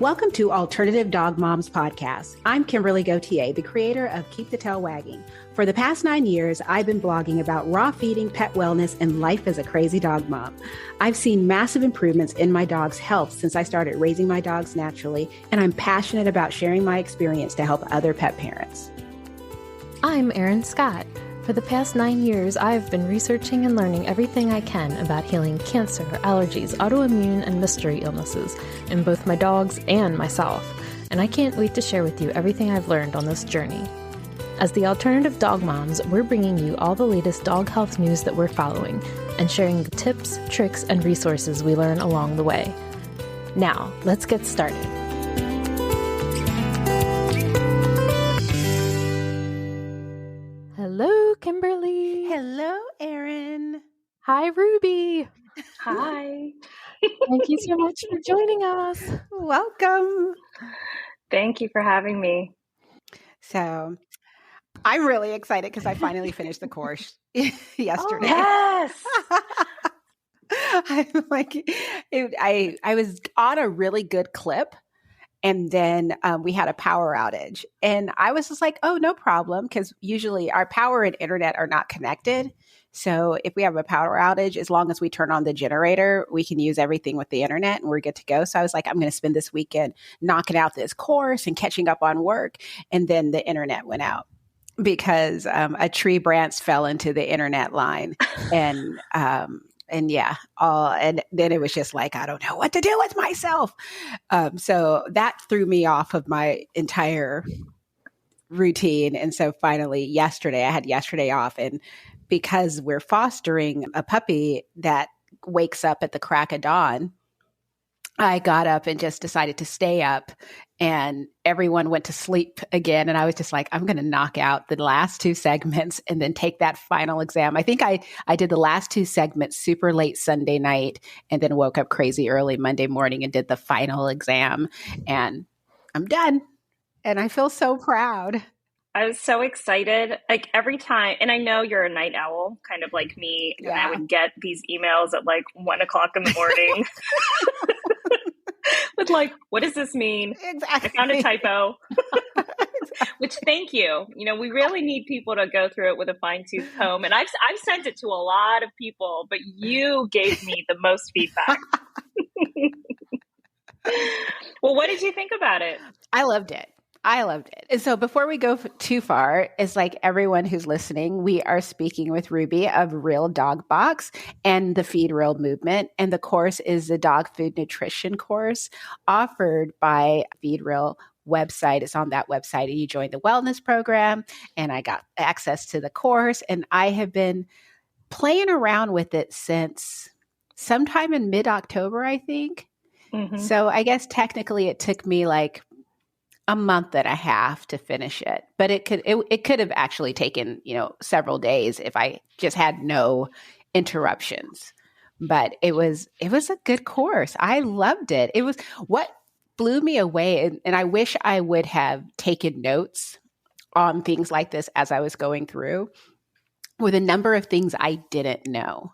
Welcome to Alternative Dog Moms Podcast. I'm Kimberly Gauthier, the creator of Keep the Tail Wagging. For the past 9 years, I've been blogging about raw feeding, pet wellness, and life as a crazy dog mom. I've seen massive improvements in my dog's health since I started raising my dogs naturally, and I'm passionate about sharing my experience to help other pet parents. I'm Erin Scott. For the past 9 years, I've been researching and learning everything I can about healing cancer, allergies, autoimmune, and mystery illnesses in both my dogs and myself, and I can't wait to share with you everything I've learned on this journey. As the Alternative Dog Moms, we're bringing you all the latest dog health news that we're following and sharing the tips, tricks, and resources we learn along the way. Now, let's get started. Hello, Kimberly. Hello, Erin. Hi, Ruby. Hi. Thank you so much for joining us. Welcome. Thank you for having me. So, I'm really excited because I finally finished the course yesterday. Oh, yes. I'm like, I was on a really good clip. And then we had a power outage. And I was just like, oh, no problem. Because usually our power and internet are not connected. So if we have a power outage, as long as we turn on the generator, we can use everything with the internet and we're good to go. So I was like, I'm going to spend this weekend knocking out this course and catching up on work. And then the internet went out because a tree branch fell into the internet line. And then it was just like, I don't know what to do with myself. So that threw me off of my entire routine. And so finally yesterday, I had yesterday off. And because we're fostering a puppy that wakes up at the crack of dawn, I got up and just decided to stay up, and everyone went to sleep again. And I was just like, I'm going to knock out the last two segments and then take that final exam. I think I did the last two segments super late Sunday night and then woke up crazy early Monday morning and did the final exam, and I'm done. And I feel so proud. I was so excited. Like every time, and I know you're a night owl, kind of like me. Yeah. And I would get these emails at like 1 o'clock in the morning. With like, what does this mean? Exactly. I found a typo. Which, thank you. You know, we really need people to go through it with a fine-tooth comb. And I've sent it to a lot of people, but you gave me the most feedback. Well, what did you think about it? I loved it. And so before we go too far, it's like everyone who's listening, we are speaking with Ruby of Real Dog Box and the Feed Real movement. And the course is the dog food nutrition course offered by Feed Real website. It's on that website, and you join the wellness program, and I got access to the course, and I have been playing around with it since sometime in mid-October, I think. Mm-hmm. So I guess technically it took me like a month and a half to finish it, but it could have actually taken, several days if I just had no interruptions. But it was a good course. I loved it. It was what blew me away. And I wish I would have taken notes on things like this as I was going through, with a number of things I didn't know.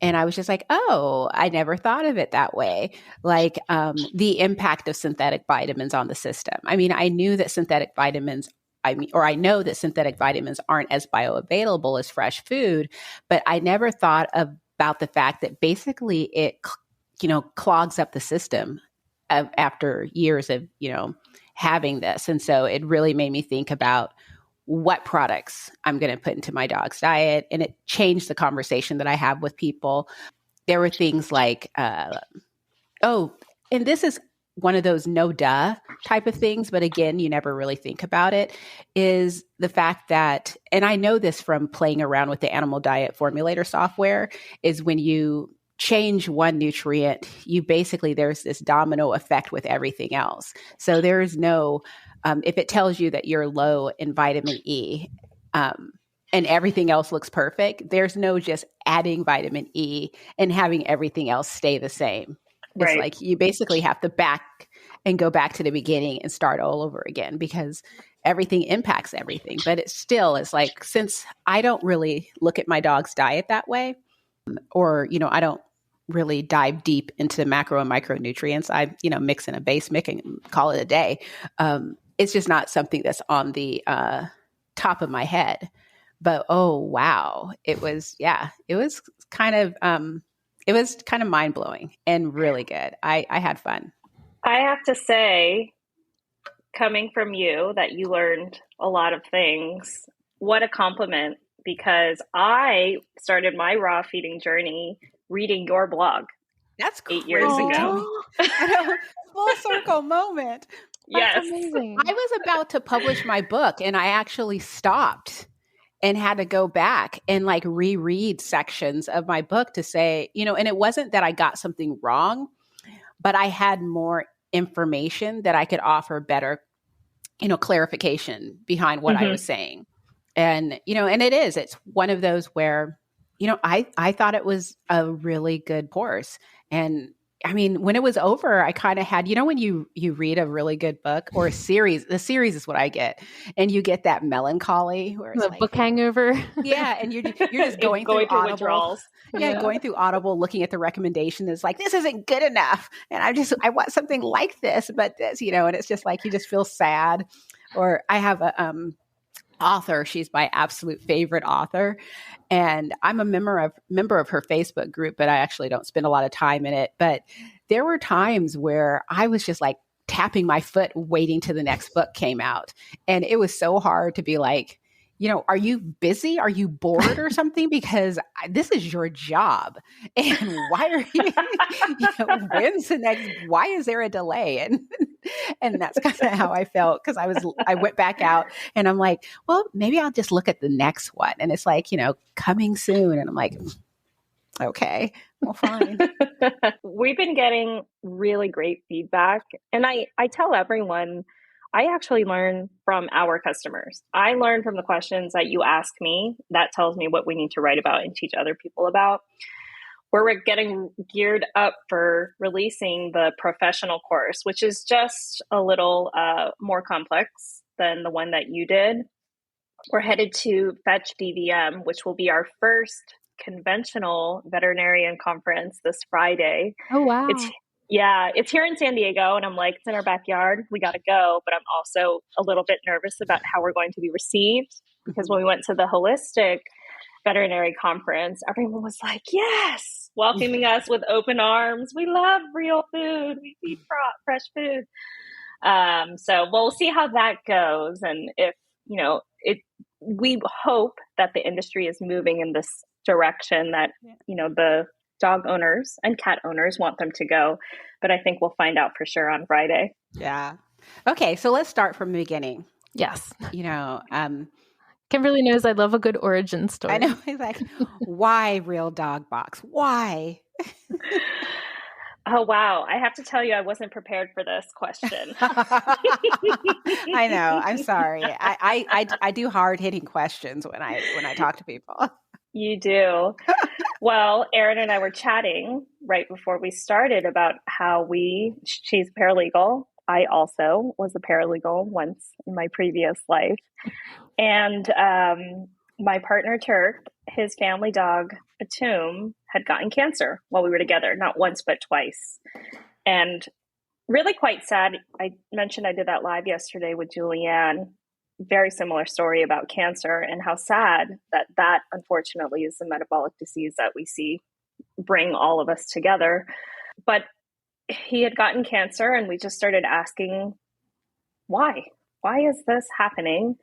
And I was just like, oh, I never thought of it that way. Like the impact of synthetic vitamins on the system. I mean, I know that synthetic vitamins aren't as bioavailable as fresh food, but I never thought about the fact that basically it, clogs up the system after years of, having this. And so it really made me think about what products I'm going to put into my dog's diet. And it changed the conversation that I have with people. There were things like, and this is one of those no duh type of things, but again, you never really think about it, is the fact that, and I know this from playing around with the animal diet formulator software, is when you change one nutrient, there's this domino effect with everything else. So there's no, if it tells you that you're low in vitamin E, and everything else looks perfect, there's no just adding vitamin E and having everything else stay the same. Right. It's like you basically have to go back to the beginning and start all over again, because everything impacts everything. But it's like, since I don't really look at my dog's diet that way, or, I don't really dive deep into the macro and micronutrients. I, mix in a base mix and call it a day. It's just not something that's on the top of my head. But oh wow, it was kind of mind blowing and really good. I had fun. I have to say, coming from you, that you learned a lot of things. What a compliment, because I started my raw feeding journey reading your blog. That's 8 years ago. Full circle moment. Yes. Amazing. I was about to publish my book and I actually stopped and had to go back and like reread sections of my book to say, and it wasn't that I got something wrong, but I had more information that I could offer better, clarification behind what I was saying. And, and it's one of those where, I thought it was a really good course. And I mean, when it was over, I kind of had, when you read a really good book or a series, the series is what I get. And you get that melancholy where it's the like book hangover. Yeah. And you're just going through Audible. Withdrawals. Yeah, going through Audible, looking at the recommendation is like, this isn't good enough. And I want something like this, but this, and it's just like, you just feel sad. Or I have a author, she's my absolute favorite author. And I'm a member of her Facebook group, but I actually don't spend a lot of time in it. But there were times where I was just like tapping my foot, waiting till the next book came out. And it was so hard to be like, are you busy? Are you bored or something? Because this is your job. And why are you, when's the next, why is there a delay? And that's kind of how I felt. Cause I went back out and I'm like, well, maybe I'll just look at the next one. And it's like, coming soon. And I'm like, okay, well, fine. We've been getting really great feedback. And I tell everyone, I actually learn from our customers. I learn from the questions that you ask me. That tells me what we need to write about and teach other people about. We're getting geared up for releasing the professional course, which is just a little more complex than the one that you did. We're headed to Fetch DVM, which will be our first conventional veterinarian conference this Friday. Oh, wow. It's here in San Diego, and I'm like, it's in our backyard. We got to go. But I'm also a little bit nervous about how we're going to be received, because when we went to the holistic veterinary conference, everyone was like, yes, welcoming us with open arms. We love real food. We eat fresh food. So we'll see how that goes. And if, we hope that the industry is moving in this direction that, the dog owners and cat owners want them to go. But I think we'll find out for sure on Friday. Yeah. Okay. So let's start from the beginning. Yes. Kimberly knows I love a good origin story. I know. It's like, why Real Dog Box? Why? Oh, wow. I have to tell you, I wasn't prepared for this question. I know. I'm sorry. I do hard hitting questions when I talk to people. You do. Well, Erin and I were chatting right before we started about how she's paralegal. I also was a paralegal once in my previous life. And my partner, Turk, his family dog, Atum, had gotten cancer while we were together, not once, but twice. And really quite sad. I mentioned I did that live yesterday with Julianne. Very similar story about cancer, and how sad that unfortunately is the metabolic disease that we see bring all of us together. But he had gotten cancer, and we just started asking, why is this happening?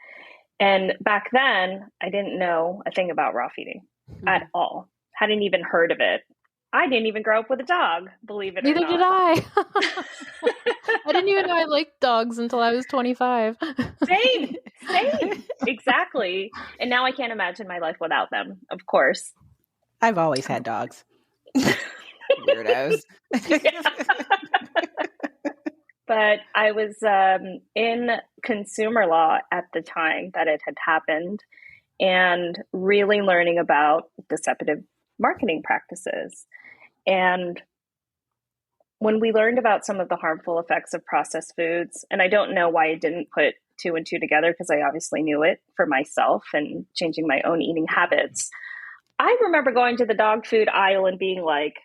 And back then I didn't know a thing about raw feeding at all. Hadn't even heard of it. I didn't even grow up with a dog, believe it or not. Neither did I. I didn't even know I liked dogs until I was 25. Same. Exactly. And now I can't imagine my life without them, of course. I've always had dogs. Weirdos. But I was in consumer law at the time that it had happened, and really learning about deceptive marketing practices. And when we learned about some of the harmful effects of processed foods, and I don't know why I didn't put two and two together, because I obviously knew it for myself and changing my own eating habits. I remember going to the dog food aisle and being like,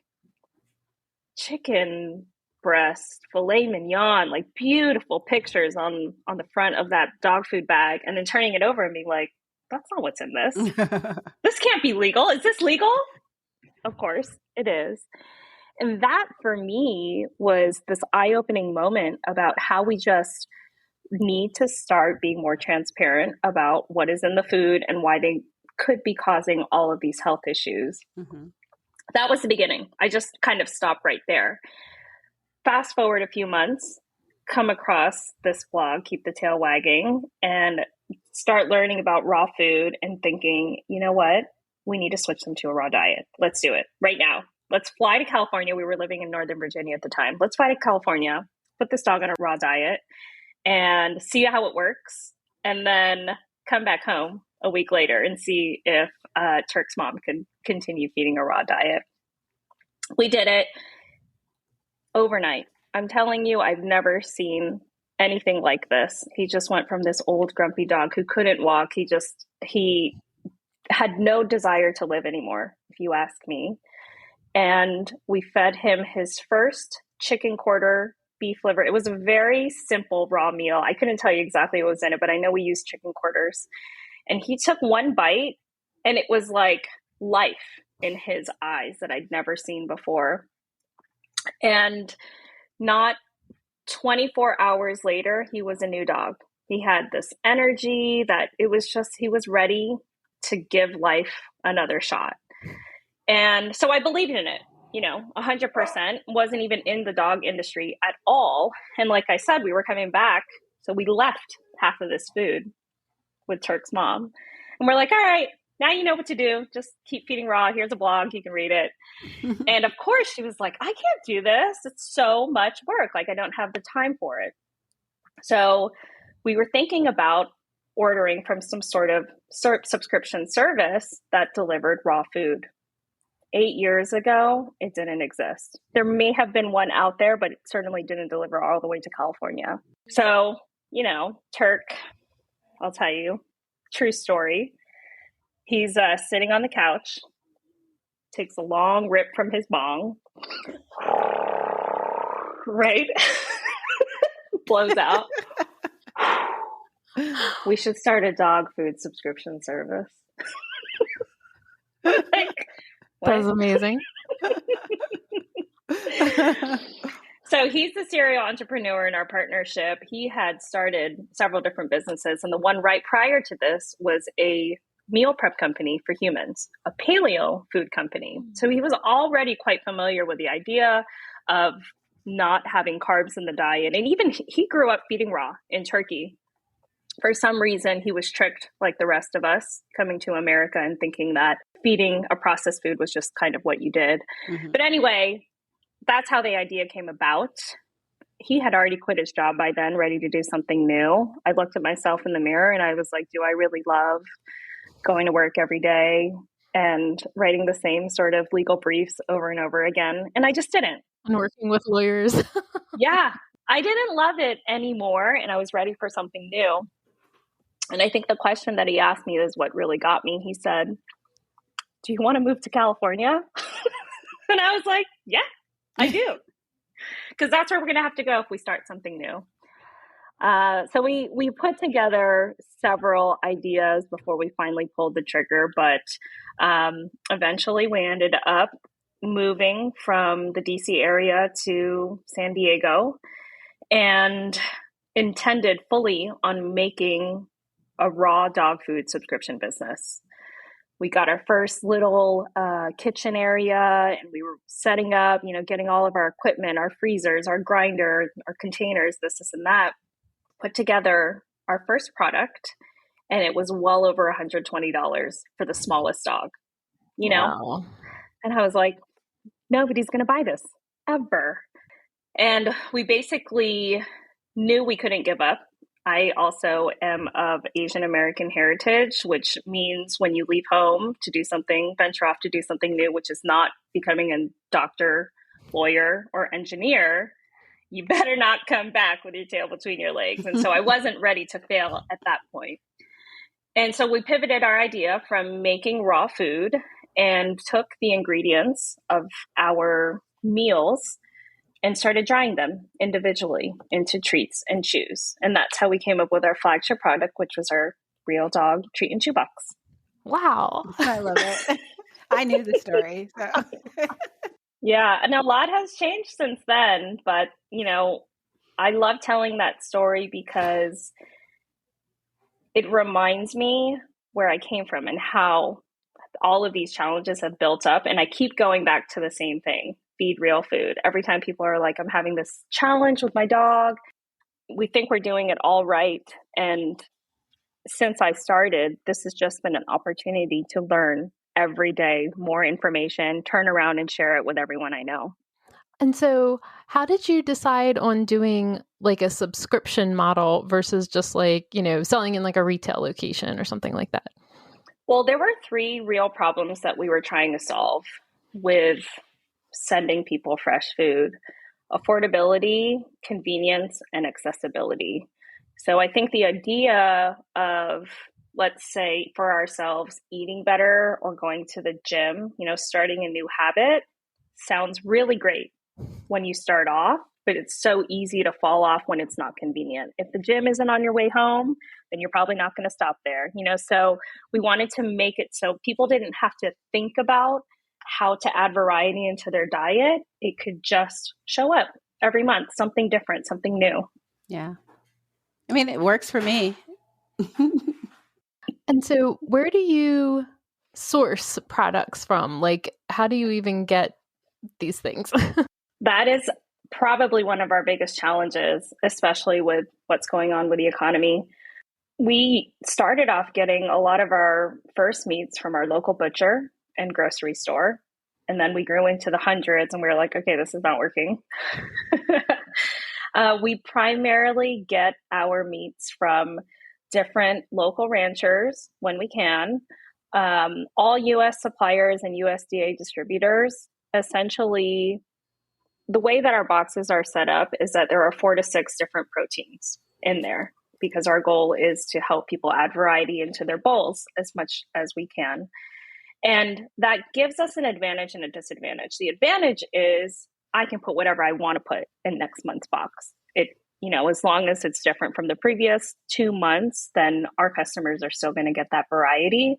chicken breast, filet mignon, like beautiful pictures on the front of that dog food bag, and then turning it over and being like, that's not what's in this. This can't be legal. Is this legal? Of course it is. And that for me was this eye-opening moment about how we just need to start being more transparent about what is in the food and why they could be causing all of these health issues. Mm-hmm. That was the beginning. I just kind of stopped right there. Fast forward a few months, come across this blog, Keep the Tail Wagging, and start learning about raw food and thinking, you know what? We need to switch them to a raw diet. Let's do it right now. Let's fly to California. We were living in Northern Virginia at the time. Let's fly to California, put this dog on a raw diet and see how it works. And then come back home a week later and see if Turk's mom could continue feeding a raw diet. We did it overnight. I'm telling you, I've never seen anything like this. He just went from this old grumpy dog who couldn't walk. He had no desire to live anymore, if you ask me. And we fed him his first chicken quarter beef liver. It was a very simple raw meal. I couldn't tell you exactly what was in it, but I know we used chicken quarters. And he took one bite and it was like life in his eyes that I'd never seen before. And not 24 hours later, he was a new dog. He had this energy that it was just, he was ready to give life another shot. And so I believed in it, 100%, wasn't even in the dog industry at all. And like I said, we were coming back. So we left half of this food with Turk's mom. And we're like, all right, now you know what to do. Just keep feeding raw. Here's a blog. You can read it. And of course she was like, I can't do this. It's so much work. Like I don't have the time for it. So we were thinking about ordering from some sort of subscription service that delivered raw food. 8 years ago, it didn't exist. There may have been one out there, but it certainly didn't deliver all the way to California. So, Turk, I'll tell you, true story. He's sitting on the couch, takes a long rip from his bong, right? Blows out. We should start a dog food subscription service. That's amazing. So he's the serial entrepreneur in our partnership. He had started several different businesses. And the one right prior to this was a meal prep company for humans, a paleo food company. So he was already quite familiar with the idea of not having carbs in the diet. And even he grew up feeding raw in Turkey. For some reason, he was tricked like the rest of us coming to America and thinking that feeding a processed food was just kind of what you did. Mm-hmm. But anyway, that's how the idea came about. He had already quit his job by then, ready to do something new. I looked at myself in the mirror and I was like, do I really love going to work every day and writing the same sort of legal briefs over and over again? And I just didn't. And working with lawyers. Yeah, I didn't love it anymore. And I was ready for something new. And I think the question that he asked me is what really got me. He said, do you want to move to California? And I was like, yeah, I do. Because that's where we're going to have to go if we start something new. So we put together several ideas before we finally pulled the trigger. But eventually we ended up moving from the DC area to San Diego and intended fully on making a raw dog food subscription business. We got our first little kitchen area and we were setting up, getting all of our equipment, our freezers, our grinder, our containers, this and that, put together our first product. And it was well over $120 for the smallest dog, Wow. And I was like, nobody's going to buy this ever. And we basically knew we couldn't give up. I also am of Asian American heritage, which means when you leave home to do something, venture off to do something new, which is not becoming a doctor, lawyer, or engineer, you better not come back with your tail between your legs. And so I wasn't ready to fail at that point. And so we pivoted our idea from making raw food and took the ingredients of our meals and started drying them individually into treats and chews. And that's how we came up with our flagship product, which was our Real Dog Treat and Chew Box. Wow. I love it. I knew the story. So. Yeah, and a lot has changed since then, but I love telling that story because it reminds me where I came from and how all of these challenges have built up. And I keep going back to the same thing, feed real food. Every time people are like, I'm having this challenge with my dog, we think we're doing it all right. And since I started, this has just been an opportunity to learn every day more information, turn around and share it with everyone I know. And so how did you decide on doing like a subscription model versus just like, selling in like a retail location or something like that? Well, there were 3 real problems that we were trying to solve with sending people fresh food: affordability, convenience, and accessibility. So I think the idea of, let's say for ourselves, eating better or going to the gym, starting a new habit sounds really great when you start off, but it's so easy to fall off when it's not convenient. If the gym isn't on your way home, then you're probably not going to stop there. So we wanted to make it so people didn't have to think about how to add variety into their diet. It could just show up every month, something different, something new. Yeah. I mean, it works for me. And so where do you source products from? Like, how do you even get these things? That is probably one of our biggest challenges, especially with what's going on with the economy. We started off getting a lot of our first meats from our local butcher and grocery store. And then we grew into the hundreds and we were like, okay, this is not working. We primarily get our meats from different local ranchers when we can. All U.S. suppliers and USDA distributors. Essentially, the way that our boxes are set up is that there are 4 to 6 different proteins in there, because our goal is to help people add variety into their bowls as much as we can. And that gives us an advantage and a disadvantage. The advantage is I can put whatever I want to put in next month's box. As long as it's different from the previous 2 months, then our customers are still going to get that variety.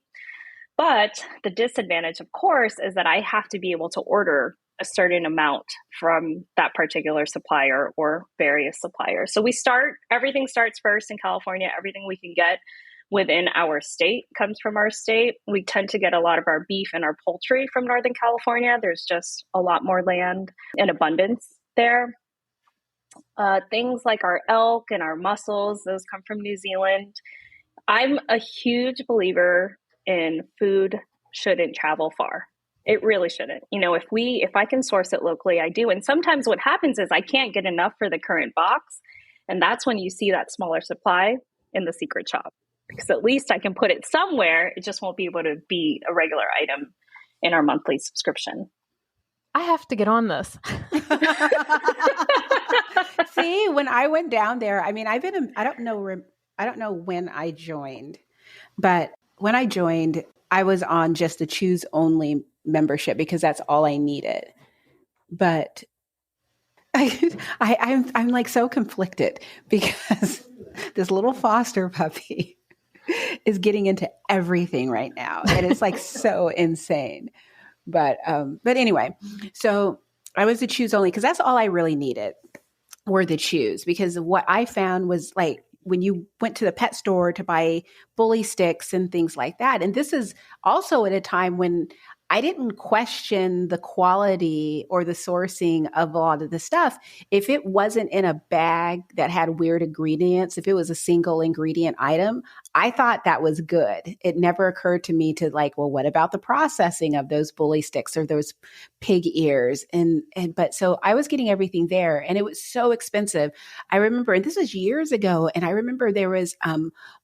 But the disadvantage, of course, is that I have to be able to order a certain amount from that particular supplier or various suppliers. So everything starts first in California. Everything we can get within our state comes from our state. We tend to get a lot of our beef and our poultry from Northern California. There's just a lot more land in abundance there. Things like our elk and our mussels, those come from New Zealand. I'm a huge believer in food shouldn't travel far. It really shouldn't. If I can source it locally, I do. And sometimes what happens is I can't get enough for the current box. And that's when you see that smaller supply in the secret shop, because at least I can put it somewhere. It just won't be able to be a regular item in our monthly subscription. I have to get on this. See, when I went down there, I mean, I don't know when I joined, but when I joined, I was on just a choose only membership because that's all I needed. But I'm like so conflicted because this little foster puppy is getting into everything right now. And it's like so insane. But anyway, so I was the choose only because that's all I really needed were the chews, because what I found was like when you went to the pet store to buy bully sticks and things like that. And this is also at a time when I didn't question the quality or the sourcing of a lot of the stuff. If it wasn't in a bag that had weird ingredients, if it was a single ingredient item, I thought that was good. It never occurred to me to like, well, what about the processing of those bully sticks or those pig ears? But so I was getting everything there and it was so expensive. I remember, and this was years ago, and I remember there was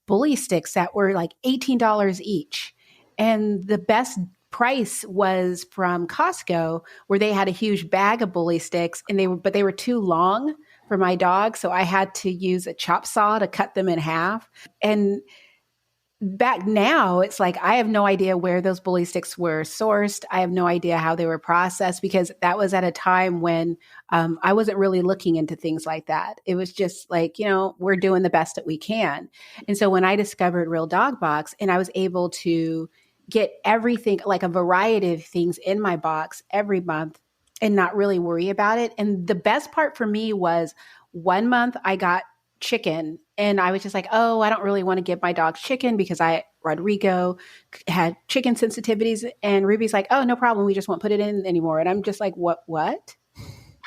bully sticks that were like $18 each. And the best price was from Costco, where they had a huge bag of bully sticks, and they were too long for my dog, so I had to use a chop saw to cut them in half. And back now, it's like, I have no idea where those bully sticks were sourced. I have no idea how they were processed, because that was at a time when I wasn't really looking into things like that. It was just like, we're doing the best that we can. And so when I discovered Real Dog Box and I was able to get everything, like a variety of things in my box every month and not really worry about it. And the best part for me was, one month I got chicken and I was just like, oh, I don't really want to give my dogs chicken because Rodrigo had chicken sensitivities, and Ruby's like, oh, no problem, we just won't put it in anymore. And I'm just like, what?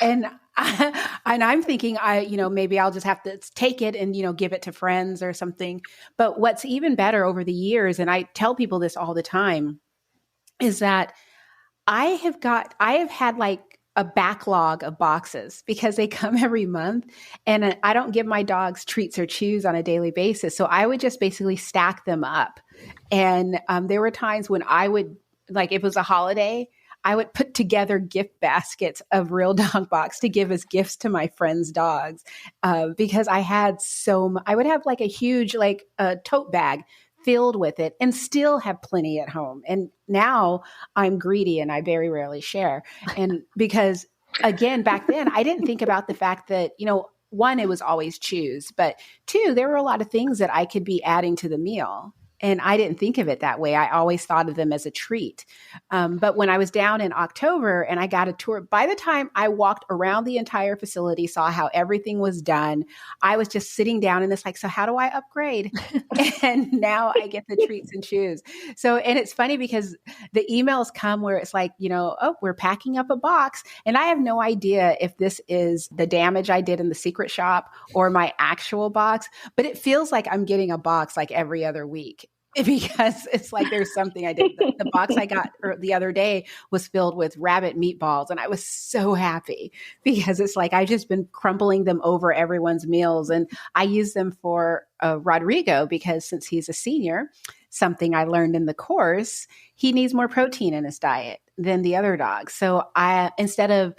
And I'm thinking, maybe I'll just have to take it and, give it to friends or something. But what's even better over the years, and I tell people this all the time, is that I have had like a backlog of boxes because they come every month, and I don't give my dogs treats or chews on a daily basis. So I would just basically stack them up. And there were times when I would, like, if it was a holiday, I would put together gift baskets of Real Dog Box to give as gifts to my friends' dogs, because I had I would have like a huge, like a tote bag filled with it and still have plenty at home. And now I'm greedy and I very rarely share. And because, again, back then I didn't think about the fact that, one, it was always chews, but two, there were a lot of things that I could be adding to the meal. And I didn't think of it that way. I always thought of them as a treat. But when I was down in October and I got a tour, by the time I walked around the entire facility, saw how everything was done, I was just sitting down and it's like, so how do I upgrade? And now I get the treats and chews. So, and it's funny because the emails come where it's like, oh, we're packing up a box. And I have no idea if this is the damage I did in the secret shop or my actual box, but it feels like I'm getting a box like every other week. Because it's like there's something I did. The box I got the other day was filled with rabbit meatballs, and I was so happy because it's like I've just been crumpling them over everyone's meals, and I use them for Rodrigo because since he's a senior, something I learned in the course, he needs more protein in his diet than the other dogs. So I, instead of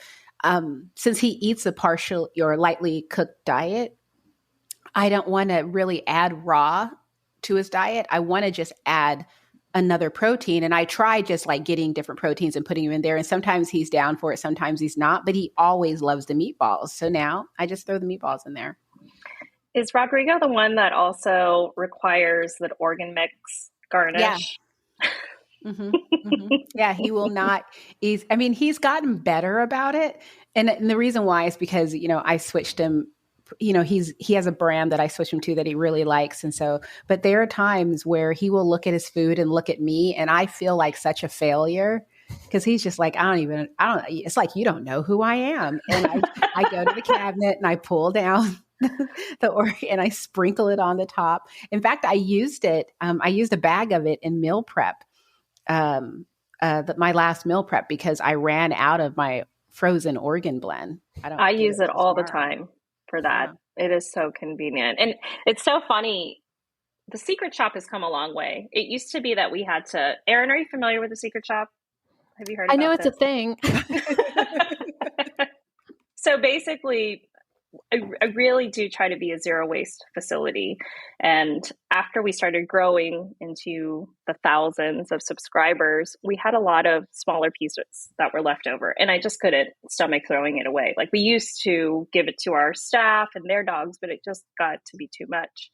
since he eats a partial or lightly cooked diet, I don't want to really add raw to his diet. I want to just add another protein. And I try just like getting different proteins and putting them in there. And sometimes he's down for it. Sometimes he's not, but he always loves the meatballs. So now I just throw the meatballs in there. Is Rodrigo the one that also requires that organ mix garnish? Yeah. Mm-hmm, mm-hmm. Yeah, he will not. He's gotten better about it. And the reason why is because, I switched him. He has a brand that I switch him to that he really likes. And so, but there are times where he will look at his food and look at me and I feel like such a failure because he's just like, it's like, you don't know who I am. And I go to the cabinet and I pull down and I sprinkle it on the top. In fact, I used a bag of it in meal prep, my last meal prep, because I ran out of my frozen organ blend. I use it all the time for that. Yeah. It is so convenient. And it's so funny. The secret shop has come a long way. It used to be that we had to, Erin, are you familiar with the secret shop? Have you heard about I know this? It's a thing. So basically, I really do try to be a zero waste facility. And after we started growing into the thousands of subscribers, we had a lot of smaller pieces that were left over. And I just couldn't stomach throwing it away. Like, we used to give it to our staff and their dogs, but it just got to be too much.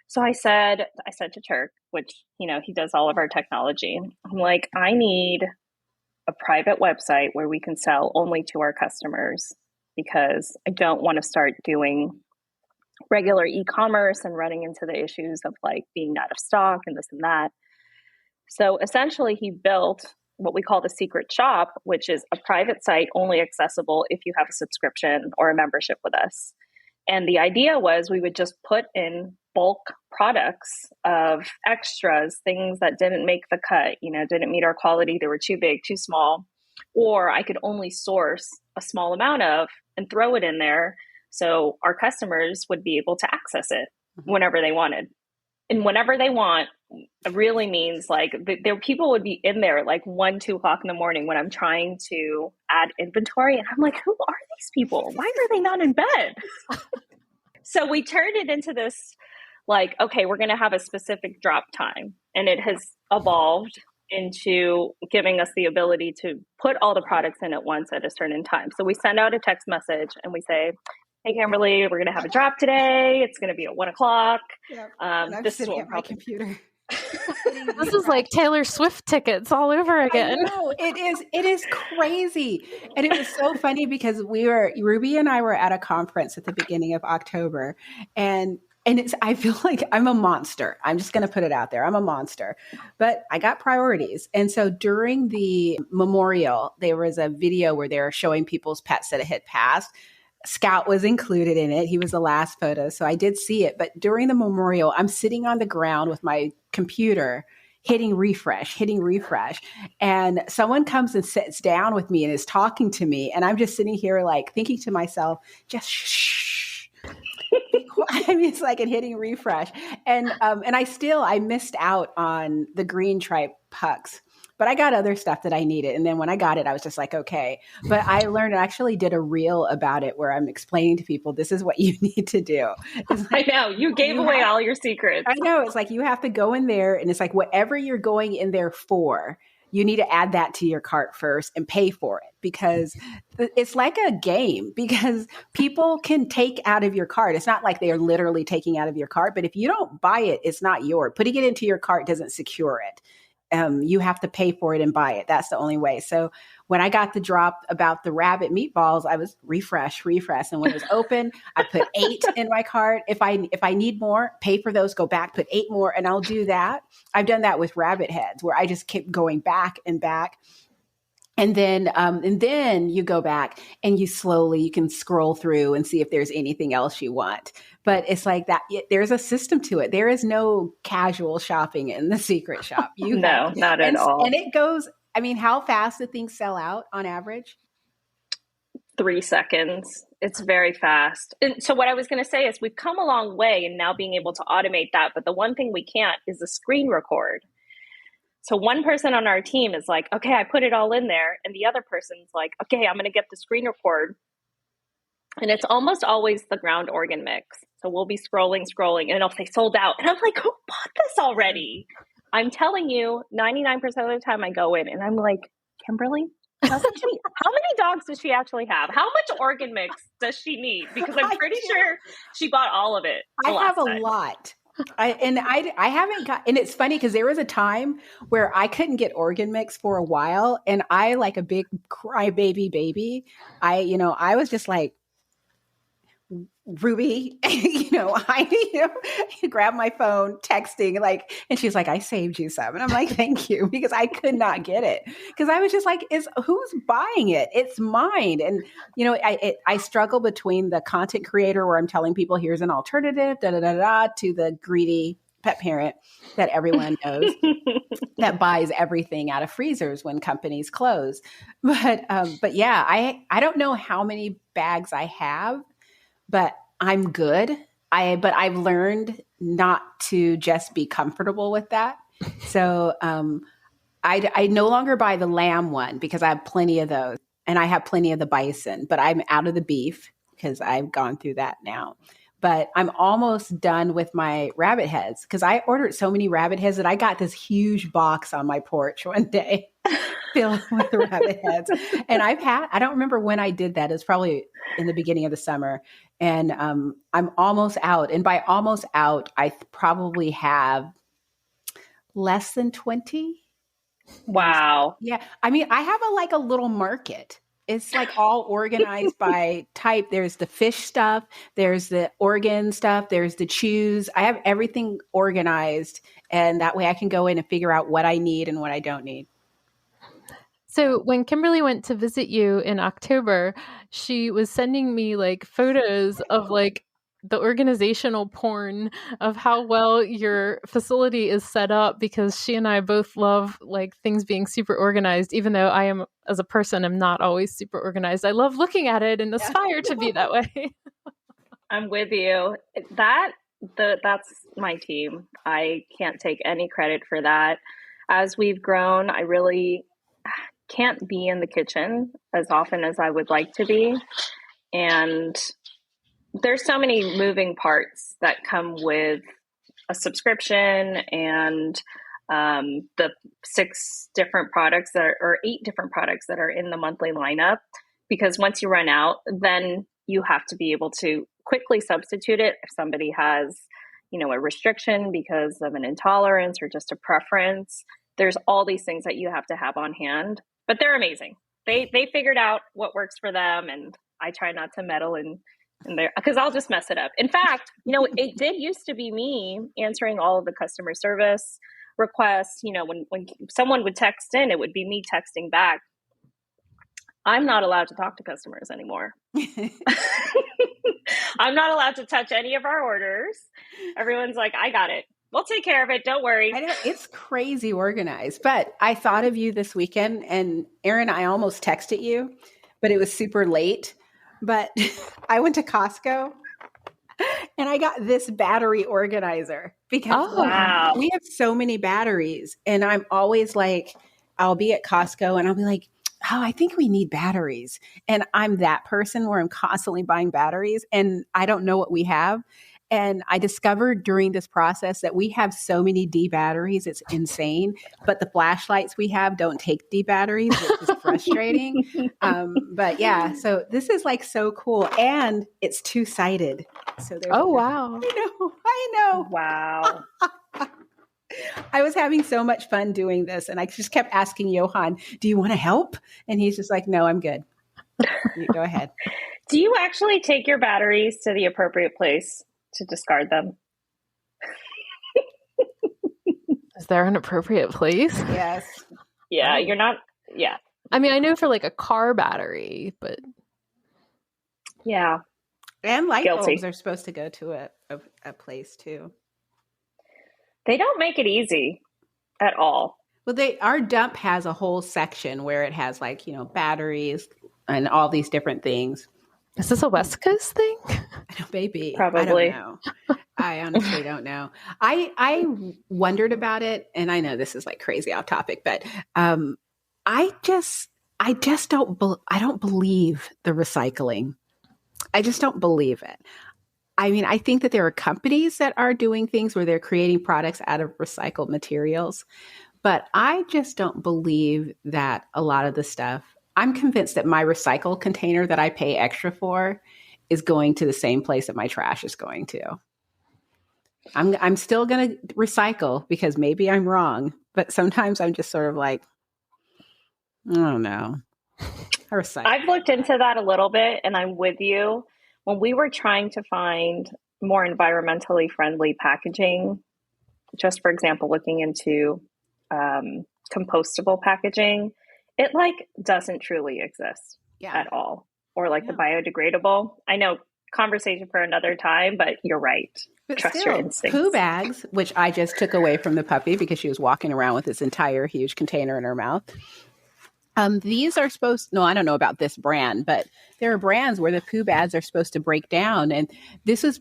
So I said to Turk, which, he does all of our technology. I'm like, I need a private website where we can sell only to our customers, because I don't want to start doing regular e-commerce and running into the issues of like being out of stock and this and that. So essentially he built what we call the secret shop, which is a private site only accessible if you have a subscription or a membership with us. And the idea was we would just put in bulk products of extras, things that didn't make the cut, didn't meet our quality. They were too big, too small, or I could only source a small amount of and throw it in there so our customers would be able to access it whenever they wanted. And whenever they want really means like there people would be in there like 1-2 o'clock in the morning when I'm trying to add inventory. And I'm like, who are these people? Why are they not in bed? So we turned it into this like, okay, we're going to have a specific drop time. And it has evolved into giving us the ability to put all the products in at once at a certain time. So we send out a text message and we say, hey, Kimberly, we're going to have a drop today. It's going to be at 1:00. Yep. And I'm this is sitting what at my computer. This is like Taylor Swift tickets all over again. I know, it is crazy. And it was so funny because Ruby and I were at a conference at the beginning of October, and I feel like I'm a monster. I'm just going to put it out there. I'm a monster, but I got priorities. And so during the memorial, there was a video where they were showing people's pets that had passed. Scout was included in it. He was the last photo. So I did see it. But during the memorial, I'm sitting on the ground with my computer, hitting refresh. And someone comes and sits down with me and is talking to me. And I'm just sitting here like thinking to myself, just shh. I mean, it's like hitting refresh. And I missed out on the green stripe pucks. But I got other stuff that I needed. And then when I got it, I was just like, okay. But I actually did a reel about it where I'm explaining to people, this is what you need to do. Like, I know. You gave away all your secrets. I know. It's like you have to go in there and it's like whatever you're going in there for, you need to add that to your cart first and pay for it because it's like a game because people can take out of your cart. It's not like they are literally taking out of your cart, but if you don't buy it, it's not yours. Putting it into your cart doesn't secure it. You have to pay for it and buy it. That's the only way. So when I got the drop about the rabbit meatballs, I was refresh. And when it was open, I put 8 in my cart. If I need more, pay for those, go back, put 8 more, and I'll do that. I've done that with rabbit heads where I just keep going back and back. And then you go back and you can scroll through and see if there's anything else you want. But it's like that. There's a system to it. There is no casual shopping in the secret shop. Not at all. And it goes, I mean, how fast do things sell out on average? 3 seconds. It's very fast. And so what I was going to say is we've come a long way in now being able to automate that. But the one thing we can't is the screen record. So one person on our team is like, okay, I put it all in there. And the other person's like, okay, I'm going to get the screen record. And it's almost always the ground organ mix. So we'll be scrolling, and it'll say sold out. And I'm like, who bought this already? I'm telling you, 99% of the time I go in and I'm like, Kimberly, how many dogs does she actually have? How much organ mix does she need? Because I'm pretty sure she bought all of it. I have a lot. I haven't got, and it's funny because there was a time where I couldn't get organ mix for a while, and I, like a big crybaby baby, I was just like, Ruby, I grab my phone, texting, like, and she's like, I saved you some. And I'm like, thank you, because I could not get it. Because I was just like, who's buying it? It's mine. And, I struggle between the content creator where I'm telling people here's an alternative, to the greedy pet parent that everyone knows that buys everything out of freezers when companies close. But yeah, I don't know how many bags I have, but I'm good. But I've learned not to just be comfortable with that. So I no longer buy the lamb one because I have plenty of those, and I have plenty of the bison, but I'm out of the beef because I've gone through that now. But I'm almost done with my rabbit heads because I ordered so many rabbit heads that I got this huge box on my porch one day filled with rabbit heads. And I don't remember when I did that. It's probably in the beginning of the summer. And I'm almost out. And by almost out, I probably have less than 20. Wow. Yeah. I mean, I have a little market. It's like all organized by type. There's the fish stuff. There's the organ stuff. There's the chews. I have everything organized. And that way I can go in and figure out what I need and what I don't need. So when Kimberly went to visit you in October, she was sending me photos of the organizational porn of how well your facility is set up, because she and I both love things being super organized, even though I am, as a person, am not always super organized. I love looking at it and aspire to be that way. I'm with you. That's my team. I can't take any credit for that. As we've grown, I really can't be in the kitchen as often as I would like to be. And there's so many moving parts that come with a subscription and the 6 different products or 8 different products that are in the monthly lineup, because once you run out, then you have to be able to quickly substitute it if somebody has, a restriction because of an intolerance or just a preference. There's all these things that you have to have on hand, but they're amazing. They figured out what works for them, and I try not to meddle in there because I'll just mess it up. In fact, it did used to be me answering all of the customer service requests. When someone would text in, it would be me texting back. I'm not allowed to talk to customers anymore. I'm not allowed to touch any of our orders. Everyone's like, I got it. We'll take care of it. Don't worry. I know it's crazy organized, but I thought of you this weekend, and Erin, I almost texted you, but it was super late. But I went to Costco and I got this battery organizer because wow. we have so many batteries, and I'm always like, I'll be at Costco and I'll be like, oh, I think we need batteries. And I'm that person where I'm constantly buying batteries and I don't know what we have. And I discovered during this process that we have so many D batteries. It's insane. But the flashlights we have don't take D batteries, which is frustrating. But yeah, so this is like so cool. And it's 2-sided. So there's wow. I know. Wow. I was having so much fun doing this. And I just kept asking Johan, do you want to help? And he's just like, no, I'm good. You go ahead. Do you actually take your batteries to the appropriate place to discard them? Is there an appropriate place? Yes. Yeah, you're not. Yeah. I mean, I know for like a car battery, but. Yeah. And light bulbs are supposed to go to a place too. They don't make it easy at all. Well, our dump has a whole section where it has like, batteries and all these different things. Is this a West Coast thing? Maybe. Probably. I don't know. I honestly don't know. I wondered about it, and I know this is like crazy off topic, but I just don't believe the recycling. I just don't believe it. I mean, I think that there are companies that are doing things where they're creating products out of recycled materials, but I just don't believe that a lot of the stuff. I'm convinced that my recycle container that I pay extra for is going to the same place that my trash is going to. I'm still going to recycle because maybe I'm wrong, but sometimes I'm just sort of like, I don't know. I've looked into that a little bit, and I'm with you. When we were trying to find more environmentally friendly packaging, just for example, looking into compostable packaging, it doesn't truly exist at all. Or the biodegradable. I know, conversation for another time, but you're right. But Trust still, your instincts. poo bags, which I just took away from the puppy because she was walking around with this entire huge container in her mouth. These are I don't know about this brand, but there are brands where the poo bags are supposed to break down. And this is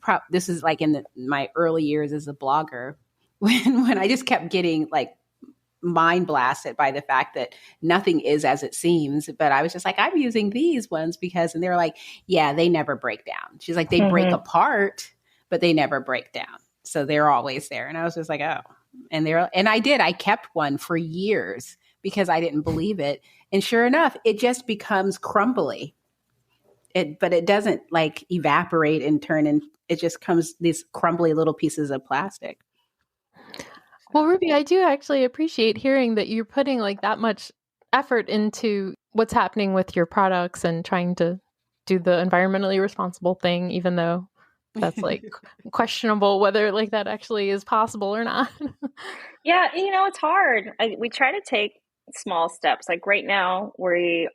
like in my early years as a blogger when I just kept getting mind blasted by the fact that nothing is as it seems. But I was just like, I'm using these ones and they're like, yeah, they never break down. She's like, they break apart, but they never break down. So they're always there. And I was just like, oh, I kept one for years because I didn't believe it. And sure enough, it just becomes crumbly. But it doesn't evaporate and turn in. It just comes these crumbly little pieces of plastic. Well, Ruby, I do actually appreciate hearing that you're putting that much effort into what's happening with your products and trying to do the environmentally responsible thing, even though that's questionable whether that actually is possible or not. Yeah, it's hard. We try to take small steps. Right now, we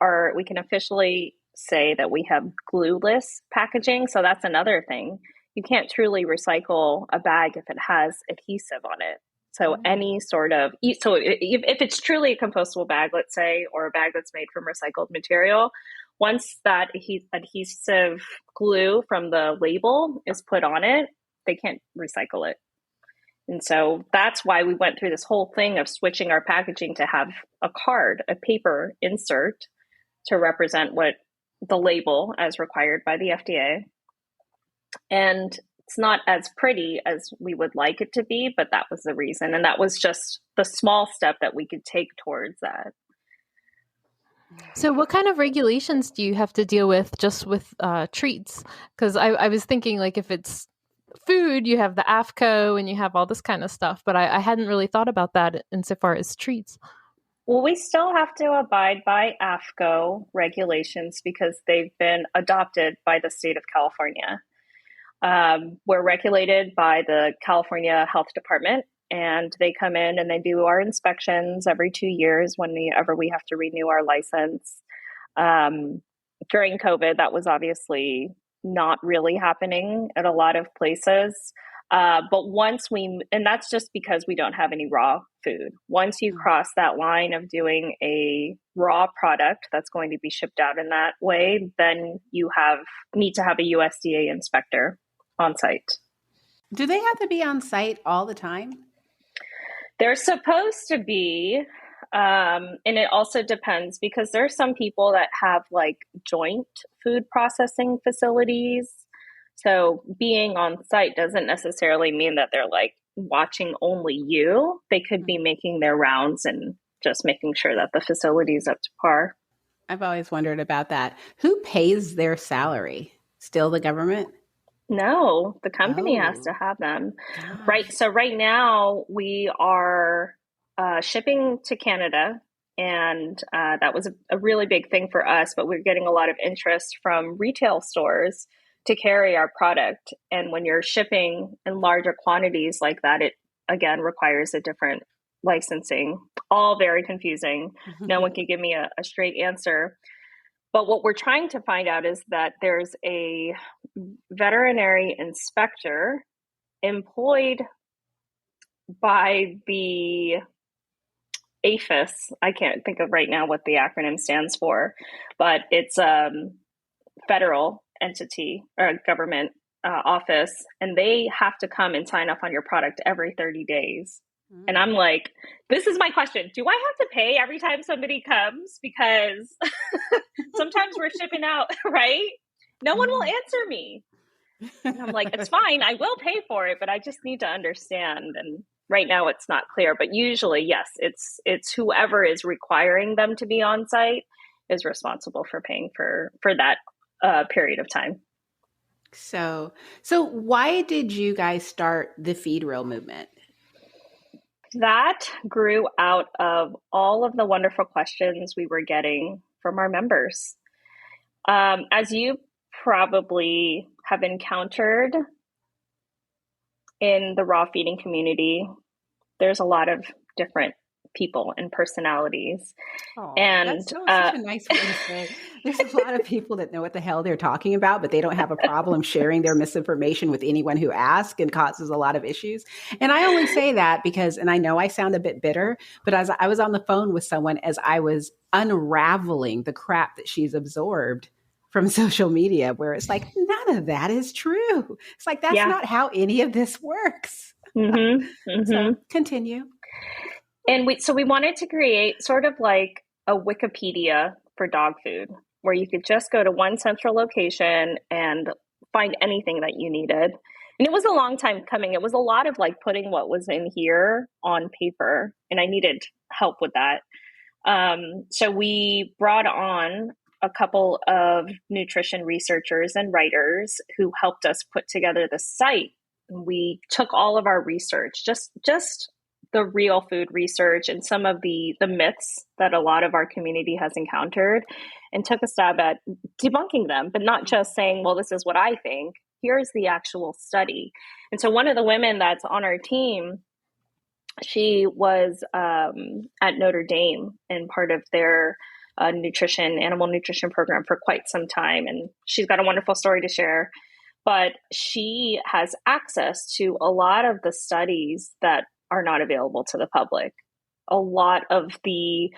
can officially say that we have glueless packaging. So that's another thing. You can't truly recycle a bag if it has adhesive on it. So any sort of, if it's truly a compostable bag, let's say, or a bag that's made from recycled material, once that adhesive glue from the label is put on it, they can't recycle it. And so that's why we went through this whole thing of switching our packaging to have a paper insert to represent what the label as required by the FDA. And it's not as pretty as we would like it to be, but that was the reason. And that was just the small step that we could take towards that. So what kind of regulations do you have to deal with just with treats? Because I was thinking, like, if it's food, you have the AFCO and you have all this kind of stuff, but I hadn't really thought about that insofar as treats. Well, we still have to abide by AFCO regulations because they've been adopted by the state of California. We're regulated by the California Health Department, and they come in and they do our inspections every 2 years whenever we have to renew our license. During COVID, that was obviously not really happening at a lot of places. But and that's just because we don't have any raw food. Once you cross that line of doing a raw product that's going to be shipped out in that way, then you need to have a USDA inspector on site. Do they have to be on site all the time? They're supposed to be. And it also depends because there are some people that have like joint food processing facilities. So being on site doesn't necessarily mean that they're like watching only you. They could be making their rounds and just making sure that the facility is up to par. I've always wondered about that. Who pays their salary? Still the government? No, the company has to have them. Gosh. Right. So right now we are shipping to Canada, and that was a really big thing for us, but we're getting a lot of interest from retail stores to carry our product. And when you're shipping in larger quantities like that, it again requires a different licensing. All very confusing. No one can give me a straight answer. But what we're trying to find out is that there's a veterinary inspector employed by the APHIS. I can't think of right now what the acronym stands for, but it's a federal entity or government office, and they have to come and sign off on your product every 30 days. And I'm like, this is my question. Do I have to pay every time somebody comes? Because sometimes we're shipping out, right? No one will answer me. And I'm like, it's fine. I will pay for it, but I just need to understand. And right now it's not clear, but usually, yes, it's whoever is requiring them to be on site is responsible for paying for that period of time. So why did you guys start the Feed Real movement? That grew out of all of the wonderful questions we were getting from our members. As you probably have encountered in the raw feeding community, there's a lot of different people and personalities. Oh, and that's such a nice way to say. There's a lot of people that know what the hell they're talking about, but they don't have a problem sharing their misinformation with anyone who asks, and causes a lot of issues. And I only say that because, and I know I sound a bit bitter, but as I was on the phone with someone as I was unraveling the crap that she's absorbed from social media, where it's like, none of that is true. It's like, that's not how any of this works. So continue. And we wanted to create sort of like a Wikipedia for dog food, where you could just go to one central location and find anything that you needed. And it was a long time coming. It was a lot of like putting what was in here on paper, and I needed help with that. So we brought on a couple of nutrition researchers and writers who helped us put together the site. We took all of our research, just the real food research and some of the myths that a lot of our community has encountered, and took a stab at debunking them, but not just saying, well, this is what I think. Here's the actual study. And so one of the women that's on our team, she was at Notre Dame and part of their animal nutrition program for quite some time. And she's got a wonderful story to share. But she has access to a lot of the studies that are not available to the public. A lot of the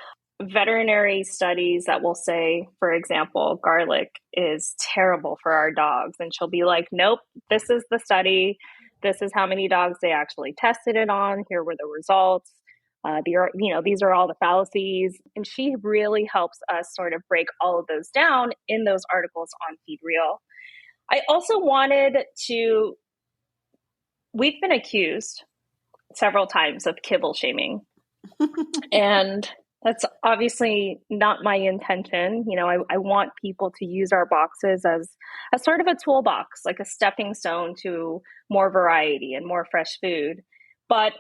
veterinary studies that will say, for example, garlic is terrible for our dogs. And she'll be like, nope, this is the study. This is how many dogs they actually tested it on. Here were the results. These are all the fallacies. And she really helps us sort of break all of those down in those articles on Feed Real. I also wanted to we've been accused several times of kibble shaming. And that's obviously not my intention. You know, I want people to use our boxes as a sort of a toolbox, like a stepping stone to more variety and more fresh food. But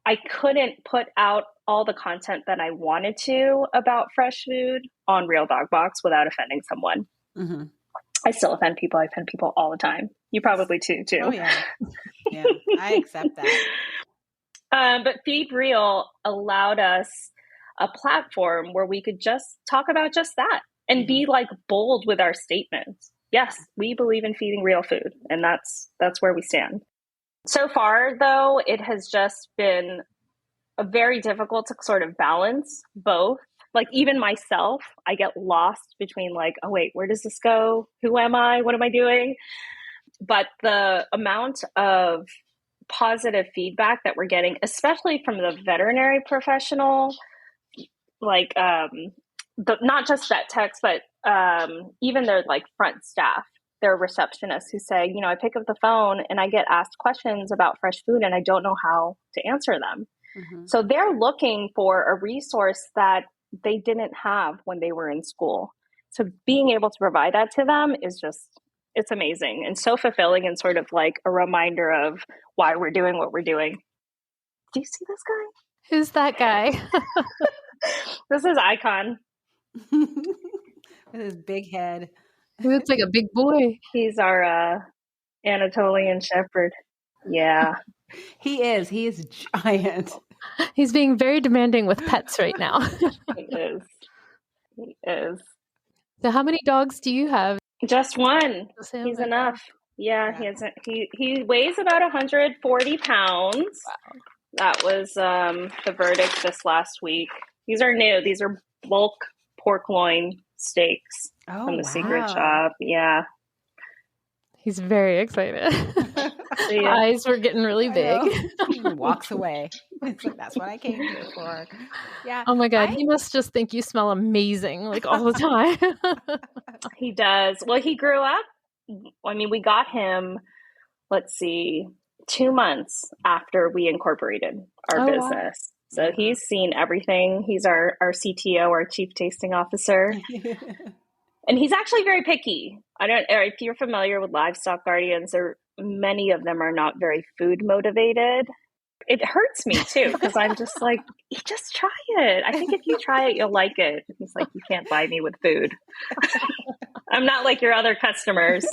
I couldn't put out all the content that I wanted to about fresh food on Real Dog Box without offending someone. Mm-hmm. I still offend people. I offend people all the time. You probably too. Oh, yeah. Yeah, I accept that. But Feed Real allowed us a platform where we could just talk about just that and be like bold with our statements. Yes, we believe in feeding real food, and that's where we stand. So far, though, it has just been very difficult to sort of balance both. Like even myself, I get lost between like, oh wait, where does this go? Who am I? What am I doing? But the amount of positive feedback that we're getting, especially from the veterinary professional, like not just vet techs, but even their like front staff, their receptionists who say, you know, I pick up the phone and I get asked questions about fresh food and I don't know how to answer them. Mm-hmm. So they're looking for a resource that they didn't have when they were in school. So being able to provide that to them is just, it's amazing and so fulfilling and sort of like a reminder of why we're doing what we're doing. Do you see this guy? Who's that guy? This is Icon. With his big head. He looks like a big boy. He's our Anatolian Shepherd. Yeah. He is giant. He's being very demanding with pets right now. He is. So how many dogs do you have? Just one. He's enough. Yeah. He weighs about 140 pounds. Wow. That was the verdict this last week. These are new. These are bulk pork loin steaks from the secret shop. Yeah. He's very excited. Eyes were getting really big. He walks away. It's like, that's what I came here for. Yeah. Oh my God. He must just think you smell amazing like all the time. He does. Well, he grew up. I mean, we got him, 2 months after we incorporated our business. Wow. So he's seen everything. He's our CTO, our Chief Tasting Officer. And he's actually very picky. If you're familiar with livestock guardians, many of them are not very food motivated. It hurts me too, because I'm just like, just try it. I think if you try it, you'll like it. He's like, you can't buy me with food. I'm not like your other customers.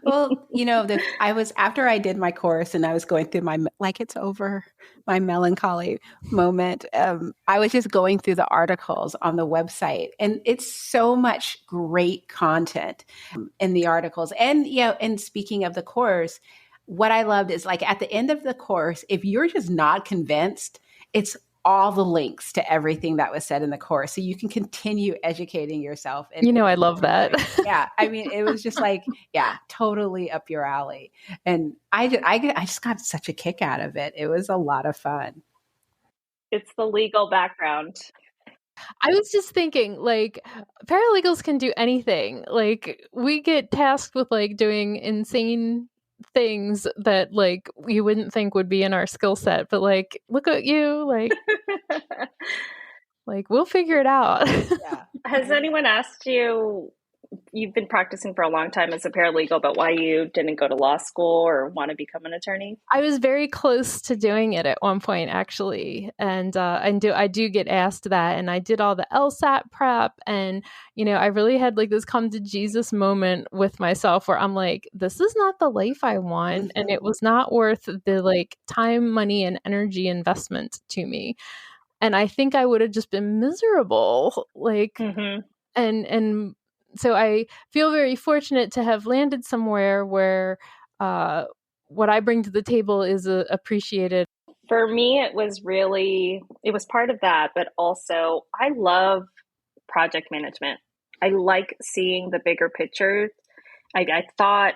Well, you know, after I did my course and I was going through my melancholy moment. I was just going through the articles on the website, and it's so much great content in the articles. And, you know, and speaking of the course, what I loved is like at the end of the course, if you're just not convinced, it's all the links to everything that was said in the course. So you can continue educating yourself. And you know, I love that. Yeah. I mean, it was just like, yeah, totally up your alley. And I just got such a kick out of it. It was a lot of fun. It's the legal background. I was just thinking, like, paralegals can do anything. Like, we get tasked with like doing insane things that like you wouldn't think would be in our skill set, but like, look at you, like we'll figure it out. Yeah. Has anyone asked you, you've been practicing for a long time as a paralegal, but why you didn't go to law school or want to become an attorney? I was very close to doing it at one point, actually. And I do get asked that. And I did all the LSAT prep. And, you know, I really had like this come to Jesus moment with myself where I'm like, this is not the life I want. And it was not worth the like time, money, and energy investment to me. And I think I would have just been miserable. Like, and so I feel very fortunate to have landed somewhere where what I bring to the table is appreciated. For me, it was part of that, but also I love project management. I like seeing the bigger picture. I thought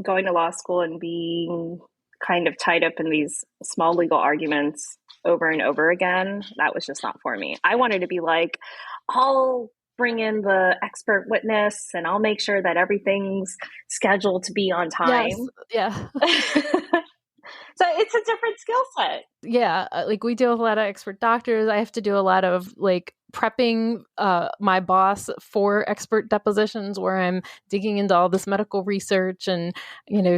going to law school and being kind of tied up in these small legal arguments over and over again, that was just not for me. I wanted to be like, I'll bring in the expert witness and I'll make sure that everything's scheduled to be on Yes. time. Yeah. So it's a different skill set. Yeah, like we deal with a lot of expert doctors. I have to do a lot of like prepping my boss for expert depositions where I'm digging into all this medical research and,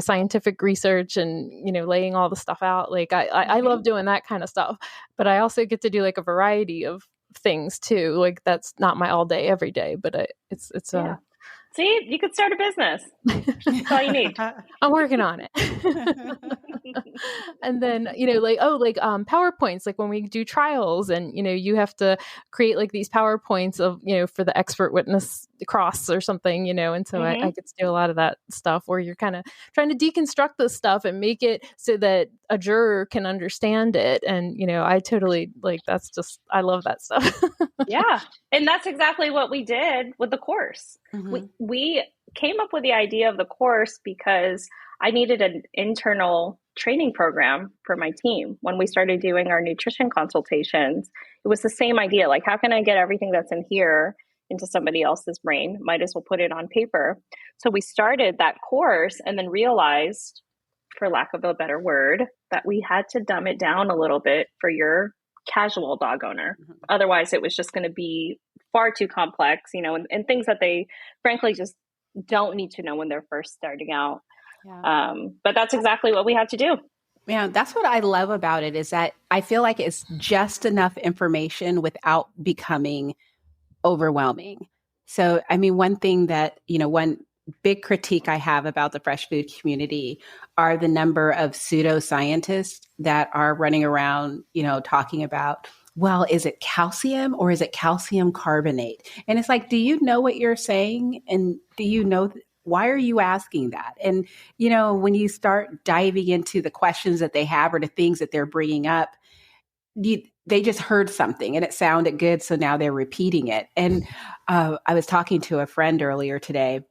scientific research and, laying all the stuff out. Like I love doing that kind of stuff, but I also get to do like a variety of things too. Like that's not my all day, every day, but it's yeah. See, you could start a business. That's all you need. I'm working on it. And then, PowerPoints, like when we do trials and, you have to create like these PowerPoints of, for the expert witness cross or something, and so I get to do a lot of that stuff where you're kind of trying to deconstruct this stuff and make it so that a juror can understand it. And, I totally I love that stuff. Yeah. And that's exactly what we did with the course. We came up with the idea of the course because I needed an internal training program for my team. When we started doing our nutrition consultations, it was the same idea. Like, how can I get everything that's in here into somebody else's brain? Might as well put it on paper. So we started that course and then realized, for lack of a better word, that we had to dumb it down a little bit for your casual dog owner. Otherwise, it was just going to be far too complex, and things that they frankly just don't need to know when they're first starting out. Yeah. But that's exactly what we had to do. Yeah, that's what I love about it, is that I feel like it's just enough information without becoming overwhelming. So, I mean, one thing that, one big critique I have about the fresh food community are the number of pseudoscientists that are running around, talking about, well, is it calcium or is it calcium carbonate? And it's like, do you know what you're saying? And do you know why are you asking that? And, when you start diving into the questions that they have or the things that they're bringing up, they just heard something and it sounded good. So now they're repeating it. And I was talking to a friend earlier today,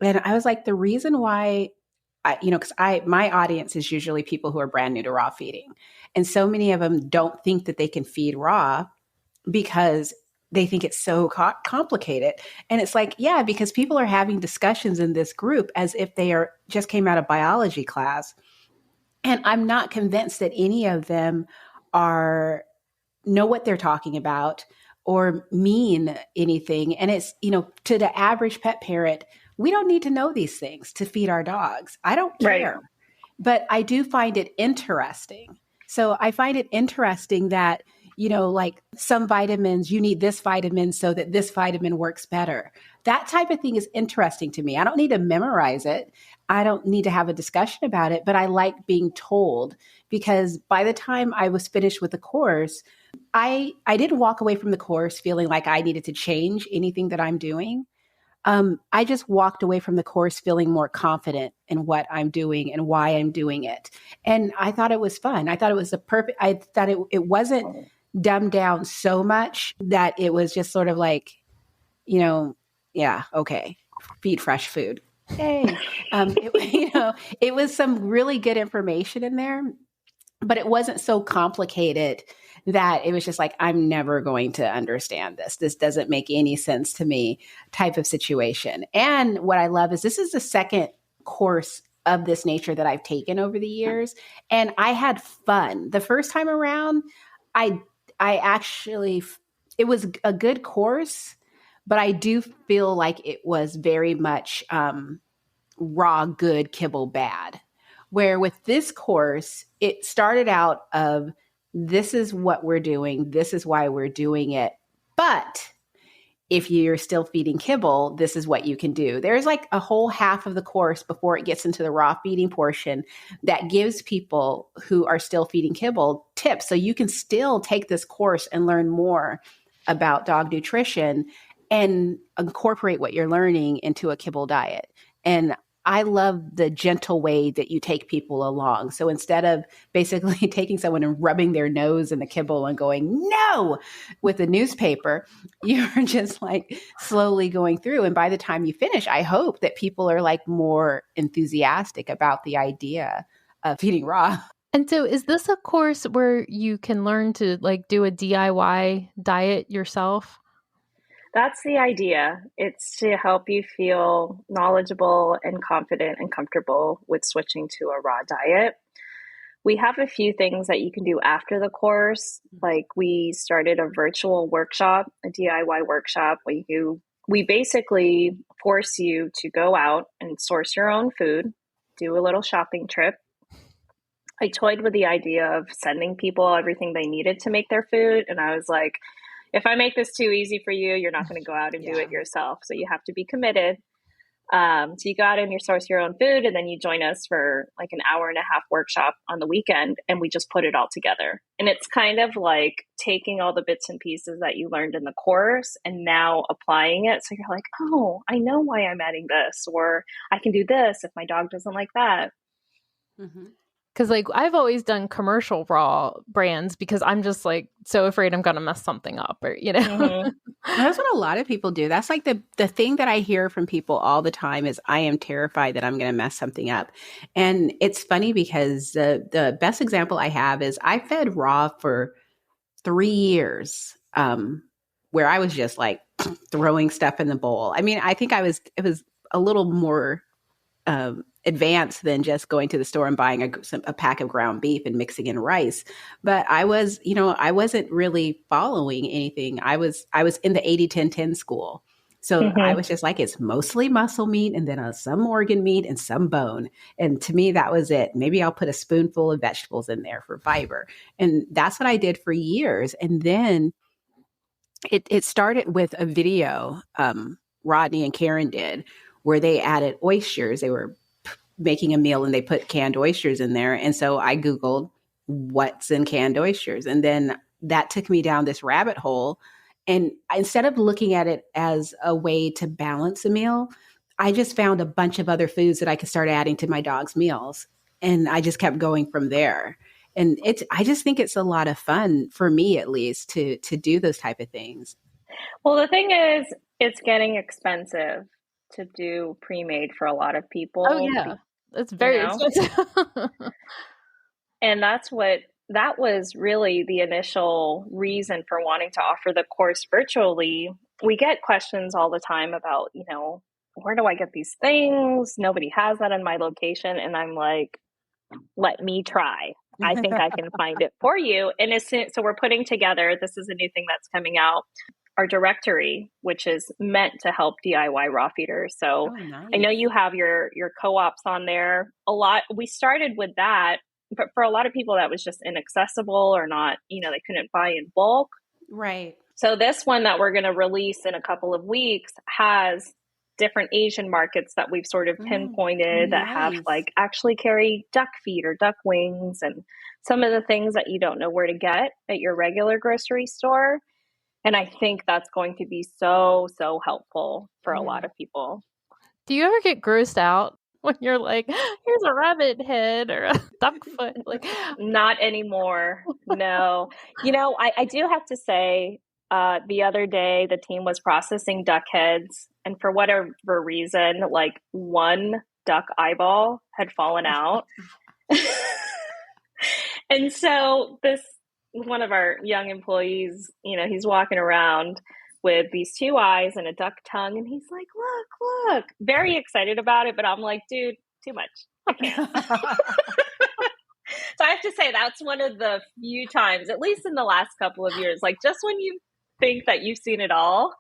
and I was like, the reason why, because my audience is usually people who are brand new to raw feeding. And so many of them don't think that they can feed raw because they think it's so complicated. And it's like, yeah, because people are having discussions in this group as if they just came out of biology class. And I'm not convinced that any of them know what they're talking about or mean anything. And it's, to the average pet parent, we don't need to know these things to feed our dogs. I don't care. Right. But I do find it interesting. So I find it interesting that, like some vitamins, you need this vitamin so that this vitamin works better. That type of thing is interesting to me. I don't need to memorize it. I don't need to have a discussion about it, but I like being told, because by the time I was finished with the course, I didn't walk away from the course feeling like I needed to change anything that I'm doing. I just walked away from the course feeling more confident in what I'm doing and why I'm doing it. And I thought it was fun. I thought it was I thought it wasn't dumbed down so much that it was just sort of like, yeah, okay, feed fresh food. Hey, it was some really good information in there, but it wasn't so complicated that it was just like, I'm never going to understand this. This doesn't make any sense to me type of situation. And what I love is this is the second course of this nature that I've taken over the years. And I had fun. The first time around, I actually, it was a good course, but I do feel like it was very much raw, good, kibble, bad. Where with this course, it started out of, this is what we're doing. This is why we're doing it. But if you're still feeding kibble, this is what you can do. There's like a whole half of the course before it gets into the raw feeding portion that gives people who are still feeding kibble tips. So you can still take this course and learn more about dog nutrition and incorporate what you're learning into a kibble diet. And I love the gentle way that you take people along. So instead of basically taking someone and rubbing their nose in the kibble and going, no, with a newspaper, you're just like slowly going through. And by the time you finish, I hope that people are like more enthusiastic about the idea of eating raw. And so is this a course where you can learn to like do a DIY diet yourself? That's the idea. It's to help you feel knowledgeable and confident and comfortable with switching to a raw diet. We have a few things that you can do after the course. Like we started a virtual workshop, a DIY workshop where we basically force you to go out and source your own food, do a little shopping trip. I toyed with the idea of sending people everything they needed to make their food. And I was like, if I make this too easy for you, you're not going to go out and do it yourself. So you have to be committed. So you go out and you source your own food, and then you join us for like an hour and a half workshop on the weekend, and we just put it all together. And it's kind of like taking all the bits and pieces that you learned in the course and now applying it. So you're like, oh, I know why I'm adding this, or I can do this if my dog doesn't like that. Mm-hmm. Because like I've always done commercial raw brands because I'm just like so afraid I'm going to mess something up, or, you know. Mm-hmm. That's what a lot of people do. That's like the thing that I hear from people all the time is I am terrified that I'm going to mess something up. And it's funny because the best example I have is I fed raw for 3 years, where I was just like throwing stuff in the bowl. I mean, I think it was a little more advanced than just going to the store and buying a pack of ground beef and mixing in rice. But I wasn't really following anything. I was in the 80-10-10 school. So Mm-hmm. I was just like, it's mostly muscle meat and then some organ meat and some bone. And to me, that was it. Maybe I'll put a spoonful of vegetables in there for fiber. And that's what I did for years. And then it started with a video Rodney and Karen did where they added oysters. They were making a meal and they put canned oysters in there. And so I Googled what's in canned oysters. And then that took me down this rabbit hole. And instead of looking at it as a way to balance a meal, I just found a bunch of other foods that I could start adding to my dog's meals. And I just kept going from there. And I just think it's a lot of fun for me, at least, to do those type of things. Well, the thing is, it's getting expensive to do pre-made for a lot of people. Oh yeah, it's very expensive. And that was really the initial reason for wanting to offer the course virtually. We get questions all the time about, where do I get these things? Nobody has that in my location. And I'm like, let me try. I think I can find it for you. And so we're putting together, this is a new thing that's coming out, our directory, which is meant to help DIY raw feeders. So nice. I know you have your co-ops on there. We started with that, but for a lot of people that was just inaccessible or not, they couldn't buy in bulk. Right. So this one that we're going to release in a couple of weeks has different Asian markets that we've sort of pinpointed that have actually carry duck feet or duck wings and some of the things that you don't know where to get at your regular grocery store. And I think that's going to be so, so helpful for a lot of people. Do you ever get grossed out when you're like, here's a rabbit head or a duck foot? Like, not anymore. No. I do have to say, the other day, the team was processing duck heads. And for whatever reason, like one duck eyeball had fallen out. And so one of our young employees, he's walking around with these two eyes and a duck tongue. And he's like, look, very excited about it. But I'm like, dude, too much. I can't. So I have to say that's one of the few times, at least in the last couple of years, like just when you think that you've seen it all.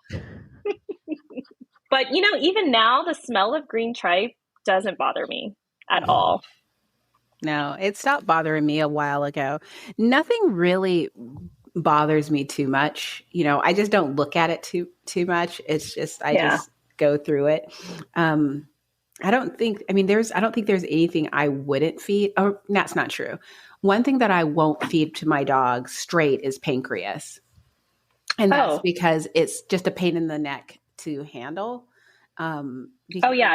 But, even now the smell of green tripe doesn't bother me at all. No, it stopped bothering me a while ago. Nothing really bothers me too much. I just don't look at it too much. It's just, I just go through it. I don't think there's anything I wouldn't feed. Oh, that's not true. One thing that I won't feed to my dog straight is pancreas. And that's because it's just a pain in the neck to handle.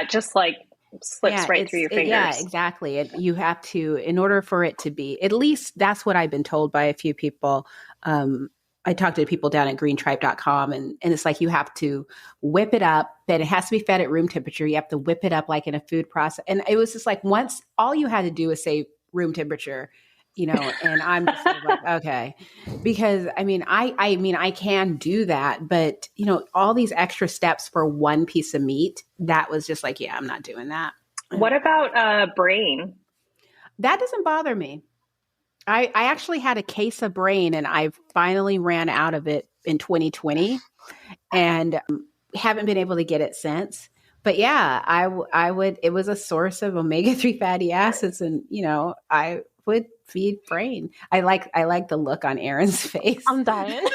Just like slips right through your fingers. Yeah, exactly. You have to, in order for it to be, at least that's what I've been told by a few people. I talked to people down at greentripe.com and it's like you have to whip it up, but it has to be fed at room temperature. You have to whip it up like in a food process. And it was just like once all you had to do was say room temperature and I'm just sort of like, okay, because I can do that, but all these extra steps for one piece of meat, that was just like, yeah, I'm not doing that. What about brain? That doesn't bother me. I actually had a case of brain, and I finally ran out of it in 2020, and haven't been able to get it since. But yeah, I would. It was a source of omega-3 fatty acids, and I would feed brain. I like the look on Erin's face. I'm dying.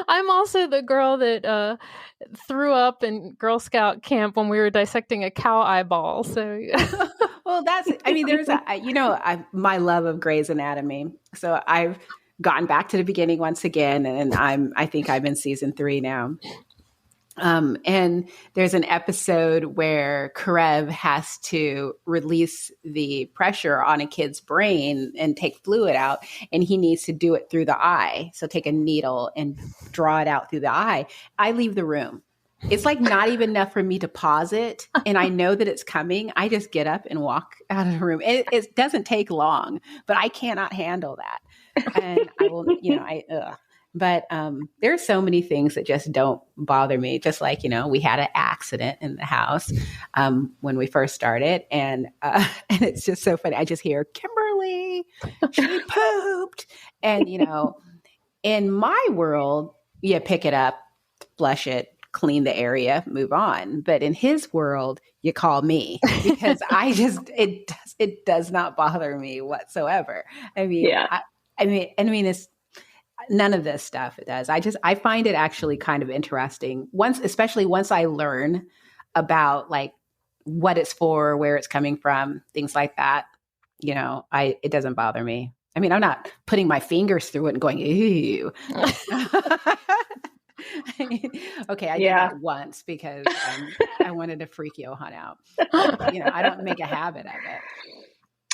I'm also the girl that threw up in Girl Scout camp when we were dissecting a cow eyeball. So, well, there's my love of Grey's Anatomy. So I've gone back to the beginning once again, and I think I'm in season 3 now. And there's an episode where Karev has to release the pressure on a kid's brain and take fluid out, and he needs to do it through the eye. So take a needle and draw it out through the eye. I leave the room. It's like not even enough for me to pause it, and I know that it's coming. I just get up and walk out of the room. It doesn't take long, but I cannot handle that. And I will, But there are so many things that just don't bother me. Just like, we had an accident in the house when we first started. And it's just so funny. I just hear, Kimberly, she pooped. And, in my world, you pick it up, flush it, clean the area, move on. But in his world, you call me, because it does not bother me whatsoever. I mean, yeah. It's none of this stuff it does. I find it actually kind of interesting especially once I learn about like what it's for, where it's coming from, things like that. It doesn't bother me. I mean, I'm not putting my fingers through it and going, ew. Okay, I did that once because I wanted to freak Johan out. I don't make a habit of it.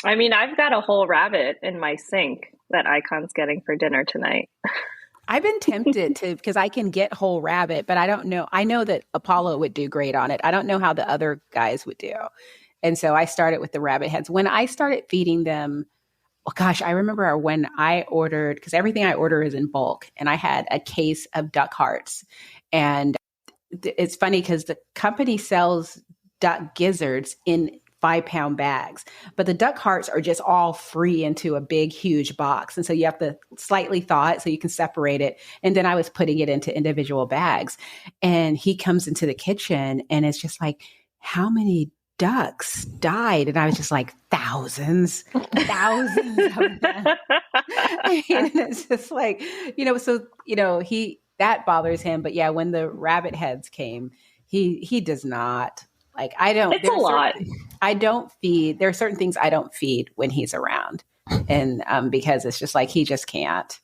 I mean, I've got a whole rabbit in my sink that Icon's getting for dinner tonight. I've been tempted to, because I can get whole rabbit, but I don't know. I know that Apollo would do great on it. I don't know how the other guys would do. And so I started with the rabbit heads. When I started feeding them, oh gosh, I remember when I ordered, because everything I order is in bulk, and I had a case of duck hearts. And it's funny because the company sells duck gizzards in 5-pound bags, but the duck hearts are just all free into a big, huge box. And so you have to slightly thaw it so you can separate it. And then I was putting it into individual bags, and he comes into the kitchen and it's just like, how many ducks died? And I was just like, thousands of them. And it's just like, that bothers him. But yeah, when the rabbit heads came, he does not. Like, I don't. It's a lot. I don't feed. There are certain things I don't feed when he's around, and because it's just like he just can't.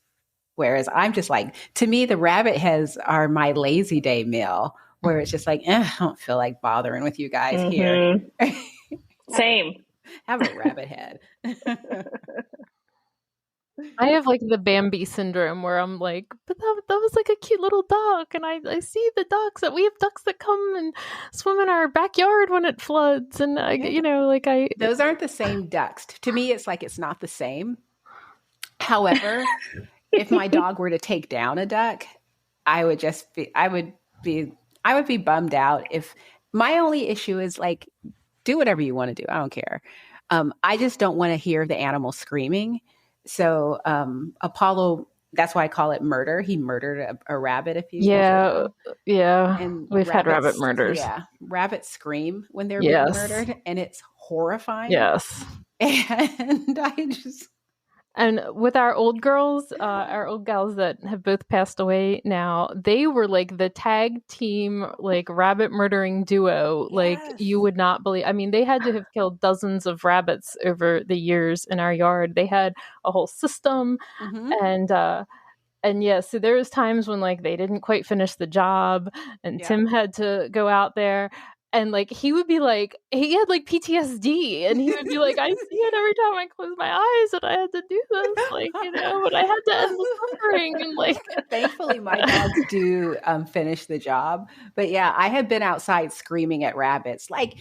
Whereas I'm just like, to me, the rabbit heads are my lazy day meal, where it's just like, I don't feel like bothering with you guys here. Same. Have a rabbit head. I have like the Bambi syndrome where I'm like, but that was like a cute little duck. And I see the ducks that we have ducks that come and swim in our backyard when it floods. And those aren't the same ducks. To me, it's like, it's not the same. However, if my dog were to take down a duck, I would be bummed out. If my only issue is like, do whatever you want to do. I don't care. I just don't want to hear the animal screaming. So Apollo, that's why I call it murder. He murdered a rabbit a few years ago. Yeah. And we've had rabbit murders. Yeah. Rabbits scream when they're being murdered, and it's horrifying. Yes. And And with our old girls, our old gals that have both passed away now, they were like the tag team, like rabbit murdering duo. Yes. Like, you would not believe. I mean, they had to have killed dozens of rabbits over the years in our yard. They had a whole system. Mm-hmm. And yeah, so there was times when like they didn't quite finish the job, and Tim had to go out there. And like, he would be like, he had like PTSD, and he would be like, I see it every time I close my eyes, and I had to do this, like, but I had to end the suffering. And like, thankfully my dogs do finish the job. But yeah, I have been outside screaming at rabbits, like,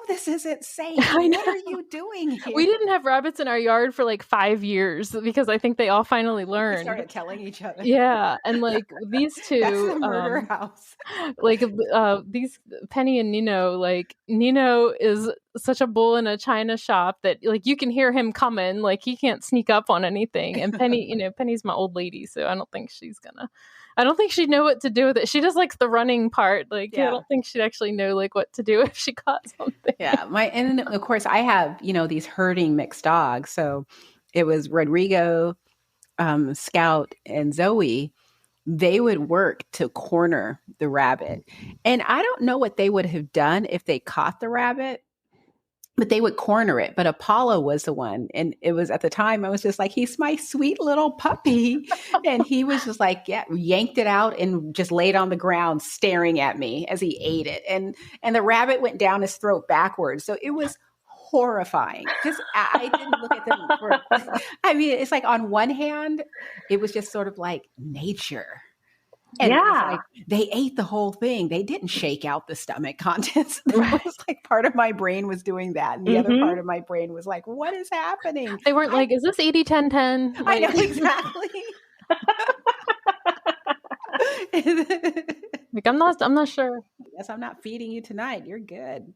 this isn't safe. What are you doing here? We didn't have rabbits in our yard for like 5 years because I think they all finally learned. They started telling each other. Yeah. And like these two, that's the murder house. Like these Penny and Nino, like Nino is such a bull in a china shop that like you can hear him coming, like he can't sneak up on anything. And Penny, Penny's my old lady, so I don't think she'd know what to do with it. She just likes the running part. Like, I don't think she'd actually know like what to do if she caught something. Yeah. And of course I have, these herding mixed dogs. So it was Rodrigo, Scout, and Zoe. They would work to corner the rabbit. And I don't know what they would have done if they caught the rabbit, but they would corner it. But Apollo was the one. And it was at the time, I was just like, he's my sweet little puppy. And he was just like, yanked it out and just laid on the ground staring at me as he ate it. And the rabbit went down his throat backwards. So it was horrifying because I didn't look at them it's like on one hand, it was just sort of like nature. And it was like, they ate the whole thing. They didn't shake out the stomach contents. It was like part of my brain was doing that. And the other part of my brain was like, what is happening? They weren't like, is this 80-10-10? I know exactly. Like, I'm not sure. Yes, I'm not feeding you tonight. You're good.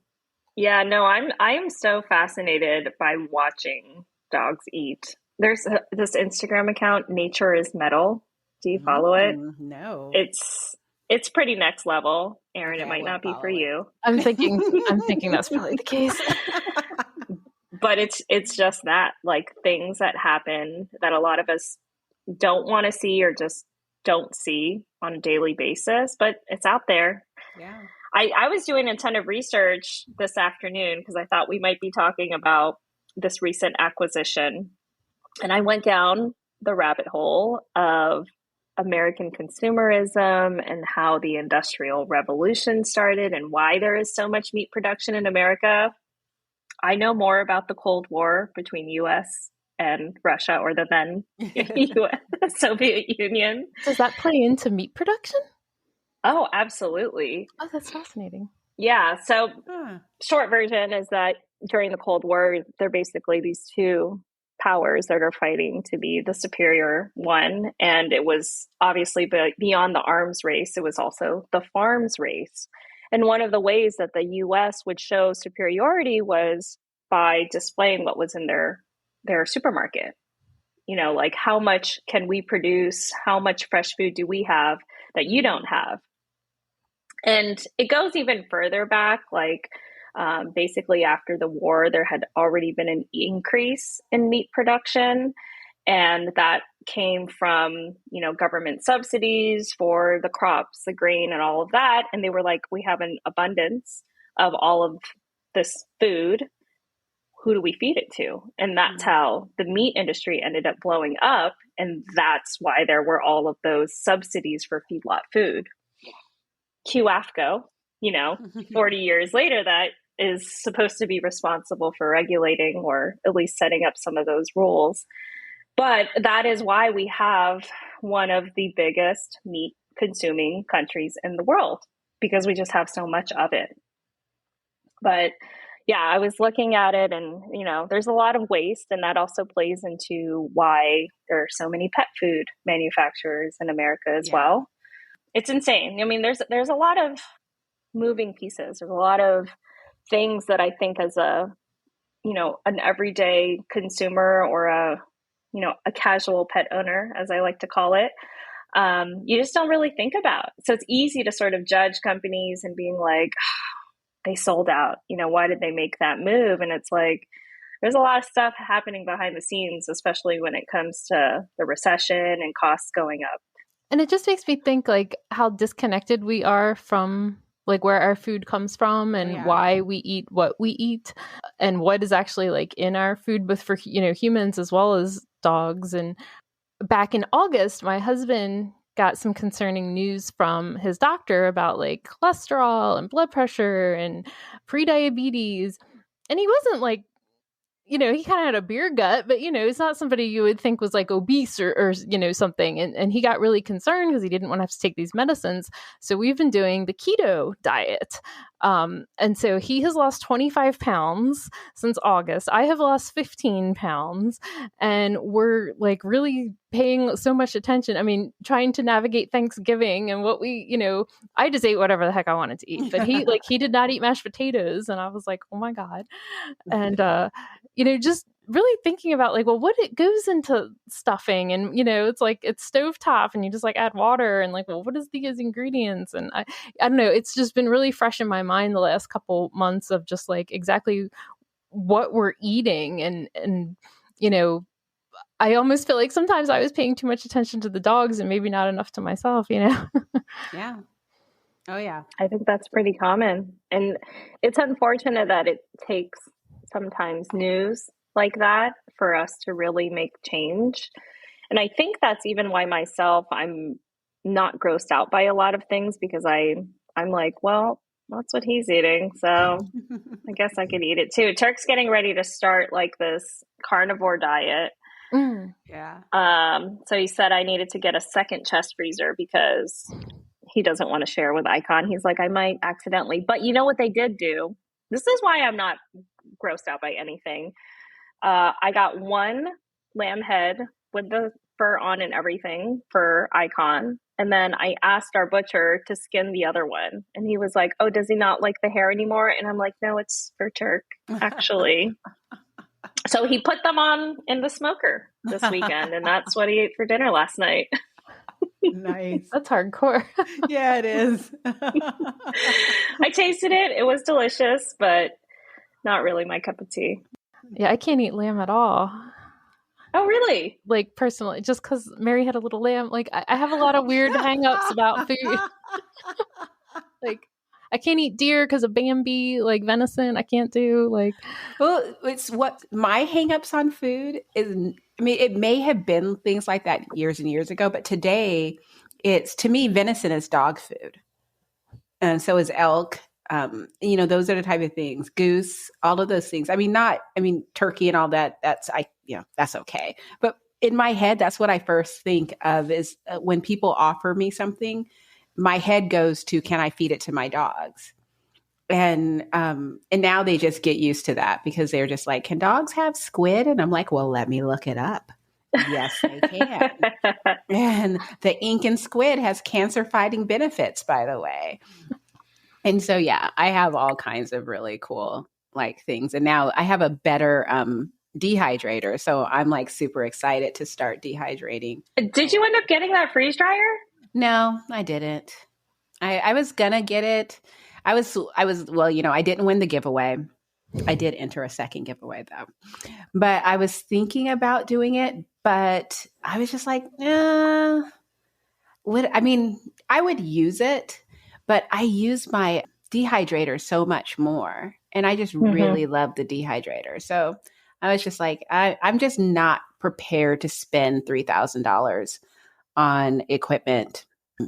Yeah, no, I am so fascinated by watching dogs eat. There's this Instagram account, Nature is Metal. Do you follow it? No. It's pretty next level, Erin. Okay, it might not be for you. I'm thinking that's probably the case. But it's just that, like, things that happen that a lot of us don't want to see or just don't see on a daily basis, but it's out there. Yeah. I was doing a ton of research this afternoon because I thought we might be talking about this recent acquisition. And I went down the rabbit hole of American consumerism and how the Industrial Revolution started and why there is so much meat production in America. I know more about the Cold War between U.S. and Russia, or the then US, Soviet Union. Does that play into meat production? Oh, absolutely. Oh, that's fascinating. Yeah. So short version is that during the Cold War, they're basically these two powers that are fighting to be the superior one. And it was obviously beyond the arms race. It was also the farms race. And one of the ways that the U.S. would show superiority was by displaying what was in their supermarket. Like, how much can we produce? How much fresh food do we have that you don't have? And it goes even further back, like basically after the war, there had already been an increase in meat production. And that came from, government subsidies for the crops, the grain, and all of that. And they were like, we have an abundance of all of this food. Who do we feed it to? And that's how the meat industry ended up blowing up. And that's why there were all of those subsidies for feedlot food. Cue AFCO, 40 years later, that is supposed to be responsible for regulating or at least setting up some of those rules. But that is why we have one of the biggest meat consuming countries in the world, because we just have so much of it. But yeah, I was looking at it and, there's a lot of waste, and that also plays into why there are so many pet food manufacturers in America as well. It's insane. I mean, there's a lot of moving pieces. There's a lot of things that I think as an everyday consumer or a casual pet owner, as I like to call it, you just don't really think about. So it's easy to sort of judge companies and being like, they sold out. Why did they make that move? And it's like, there's a lot of stuff happening behind the scenes, especially when it comes to the recession and costs going up. And it just makes me think like how disconnected we are from like where our food comes from and why we eat what we eat and what is actually like in our food, both for, humans as well as dogs. And back in August, my husband got some concerning news from his doctor about like cholesterol and blood pressure and prediabetes. And he wasn't like, he kind of had a beer gut, but, it's not somebody you would think was like obese or something. And he got really concerned because he didn't want to have to take these medicines. So we've been doing the keto diet. And so he has lost 25 pounds since August. I have lost 15 pounds, and we're like really paying so much attention. I mean, trying to navigate Thanksgiving and what I just ate whatever the heck I wanted to eat, but he did not eat mashed potatoes. And I was like, oh my God. And, just really thinking about like, well, what it goes into stuffing, and, it's like, it's stovetop and you just like add water, and like, well, what is these ingredients? And I don't know, it's just been really fresh in my mind the last couple months of just like exactly what we're eating. And, I almost feel like sometimes I was paying too much attention to the dogs and maybe not enough to myself, Yeah. Oh yeah. I think that's pretty common. And it's unfortunate that it takes sometimes news like that for us to really make change. And I think that's even why myself, I'm not grossed out by a lot of things, because I'm like, well, that's what he's eating, so I guess I could eat it too. Turk's getting ready to start like this carnivore diet. Yeah. So he said I needed to get a second chest freezer because he doesn't want to share with Icon. He's like, I might accidentally. But you know what they did do? This is why I'm not grossed out by anything. I got one lamb head with the fur on and everything for Icon. And then I asked our butcher to skin the other one. And he was like, oh, does he not like the hair anymore? And I'm like, no, it's for Turk, actually. So he put them on in the smoker this weekend. And that's what he ate for dinner last night. Nice. That's hardcore. Yeah, it is. I tasted it. It was delicious, but not really my cup of tea. Yeah, I can't eat lamb at all. Oh, really? Like, personally, just because Mary had a little lamb. Like, I have a lot of weird hang-ups about food. Like, I can't eat deer because of Bambi. Like, venison, I can't do. Like, well, it's what my hang-ups on food is. I mean, it may have been things like that years and years ago, but today, to me, venison is dog food, and so is elk. Those are the type of things. Goose, all of those things. Turkey and all that. That's okay. But in my head, that's what I first think of is when people offer me something, my head goes to, can I feed it to my dogs? And now they just get used to that because they're just like, can dogs have squid? And I'm like, well, let me look it up. Yes, they can. And the ink in squid has cancer-fighting benefits, by the way. And so, yeah, I have all kinds of really cool like things. And now I have a better dehydrator. So I'm like super excited to start dehydrating. Did you end up getting that freeze dryer? No, I didn't. I was going to get it. I didn't win the giveaway. I did enter a second giveaway though. But I was thinking about doing it, but I was just like, I would use it. But I use my dehydrator so much more. And I just really love the dehydrator. So I was just like, I'm just not prepared to spend $3,000 on equipment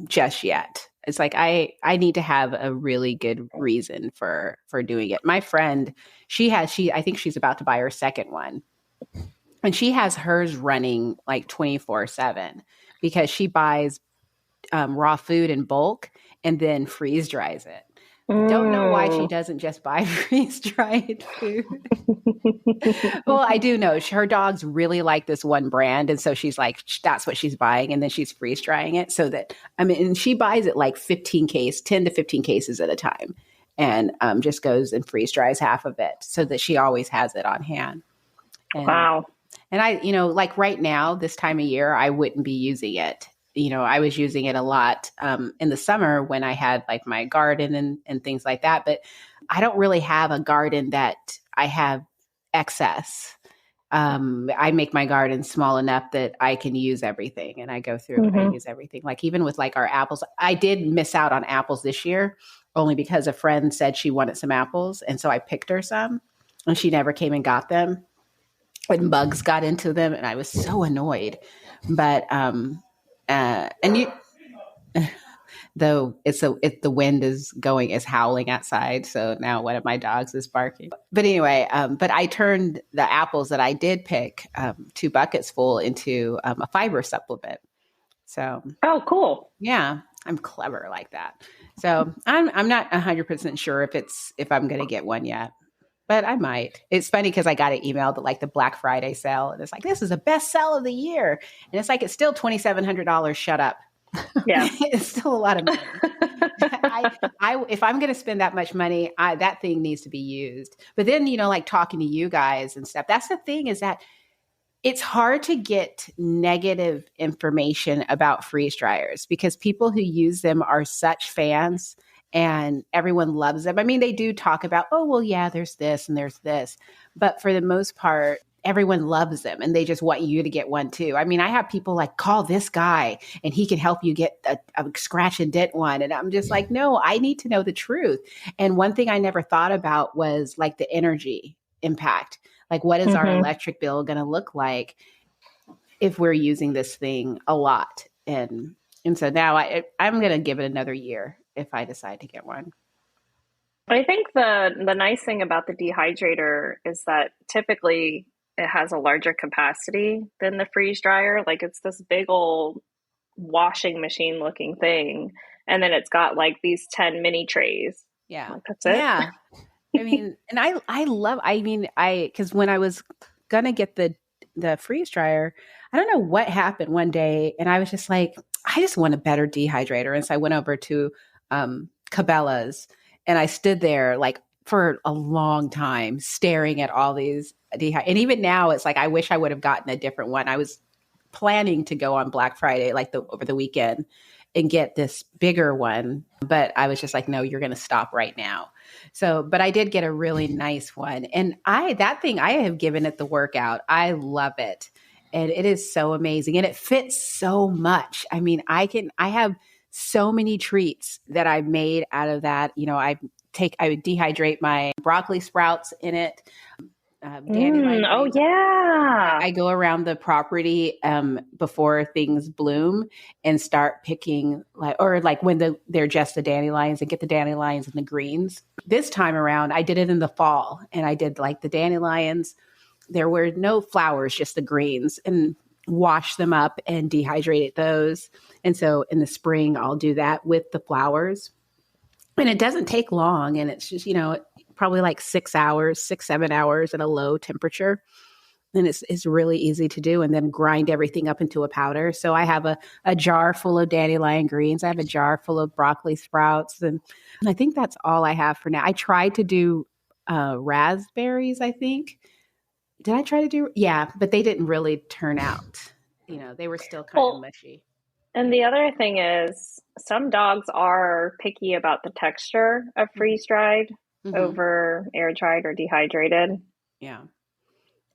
just yet. It's like, I need to have a really good reason for doing it. My friend, I think she's about to buy her second one. And she has hers running like 24/7 because she buys raw food in bulk and then freeze dries it. Don't know why she doesn't just buy freeze dried food. Well, I do know her dogs really like this one brand. And so she's like, that's what she's buying. And then she's freeze drying it so that, and she buys it like 10 to 15 cases at a time and just goes and freeze dries half of it so that she always has it on hand. And, wow. And I, like right now, this time of year, I wouldn't be using it. I was using it a lot in the summer when I had like my garden and things like that. But I don't really have a garden that I have excess. I make my garden small enough that I can use everything. And I go through and I use everything. Like even with like our apples, I did miss out on apples this year only because a friend said she wanted some apples. And so I picked her some and she never came and got them. And bugs got into them and I was so annoyed. But though the wind is howling outside. So now one of my dogs is barking. But anyway, but I turned the apples that I did pick, 2 buckets full, into a fiber supplement. So, Oh, cool. yeah, I'm clever like that. So I'm not 100% sure if I'm going to get one yet, but I might. It's funny because I got an email that like the Black Friday sale, and it's like, this is a best sell of the year. And it's like, it's still $2,700. Shut up. Yeah. It's still a lot of money. If I'm going to spend that much money, that thing needs to be used. But then, like talking to you guys and stuff, that's the thing, is that it's hard to get negative information about freeze dryers because people who use them are such fans and everyone loves them. I mean, they do talk about, oh, well, yeah, there's this and there's this. But for the most part, everyone loves them and they just want you to get one too. I mean, I have people like, call this guy and he can help you get a scratch and dent one. And I'm just like, no, I need to know the truth. And one thing I never thought about was like the energy impact. Like, what is our electric bill going to look like if we're using this thing a lot? And so now I'm going to give it another year if I decide to get one. I think the nice thing about the dehydrator is that typically it has a larger capacity than the freeze dryer. Like, it's this big old washing machine looking thing. And then it's got like these 10 mini trays. Yeah. Like, that's it. Yeah. I mean, and because when I was going to get the freeze dryer, I don't know what happened one day. And I was just like, I just want a better dehydrator. And so I went over to Cabela's and I stood there like for a long time staring at all these and even now it's like, I wish I would have gotten a different one. I was planning to go on Black Friday, like over the weekend, and get this bigger one. But I was just like, no, you're going to stop right now. So, but I did get a really nice one. And that thing, I have given it the workout. I love it. And it is so amazing. And it fits so much. I mean, I have so many treats that I've made out of that. I would dehydrate my broccoli sprouts in it. Dandelion Oh, greens. yeah. I go around the property before things bloom and start picking when they're just the dandelions, and get the dandelions and the greens. This time around, I did it in the fall and I did like the dandelions. There were no flowers, just the greens, and wash them up and dehydrate those. And so in the spring, I'll do that with the flowers. And it doesn't take long. And it's just, probably like 6 hours, 7 hours at a low temperature. And it's really easy to do, and then grind everything up into a powder. So I have a jar full of dandelion greens. I have a jar full of broccoli sprouts. And I think that's all I have for now. I tried to do raspberries, I think. Did I try to do? Yeah, but they didn't really turn out. They were still kind of mushy. And the other thing is, some dogs are picky about the texture of freeze-dried over air-dried or dehydrated. Yeah.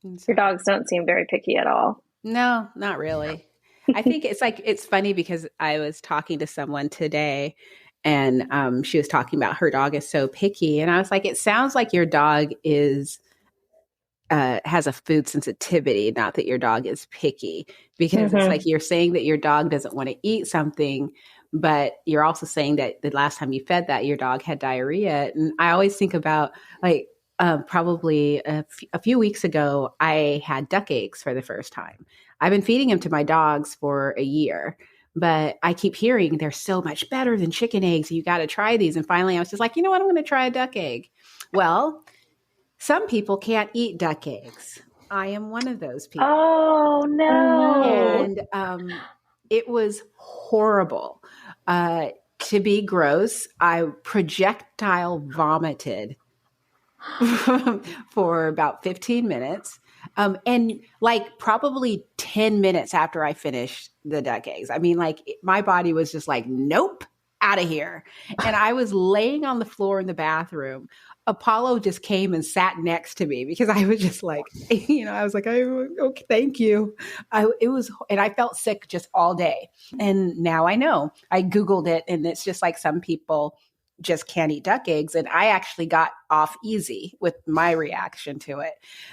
Your dogs don't seem very picky at all. No, not really. I think it's funny because I was talking to someone today and she was talking about her dog is so picky. And I was like, it sounds like your dog has a food sensitivity, not that your dog is picky, because it's like you're saying that your dog doesn't want to eat something, but you're also saying that the last time you fed that, your dog had diarrhea. And I always think about like, probably a few weeks ago, I had duck eggs for the first time. I've been feeding them to my dogs for a year, but I keep hearing they're so much better than chicken eggs. You got to try these. And finally, I was just like, you know what? I'm going to try a duck egg. Well, some people can't eat duck eggs. I am one of those people. Oh, no. And it was horrible. To be gross, I projectile vomited for about 15 minutes. And like probably 10 minutes after I finished the duck eggs. I mean, like my body was just like, nope, out of here. And I was laying on the floor in the bathroom. Apollo just came and sat next to me because I was just like, I was like, okay, thank you. And I felt sick just all day. And now I know. I Googled it, and it's just like some people just can't eat duck eggs. And I actually got off easy with my reaction to it.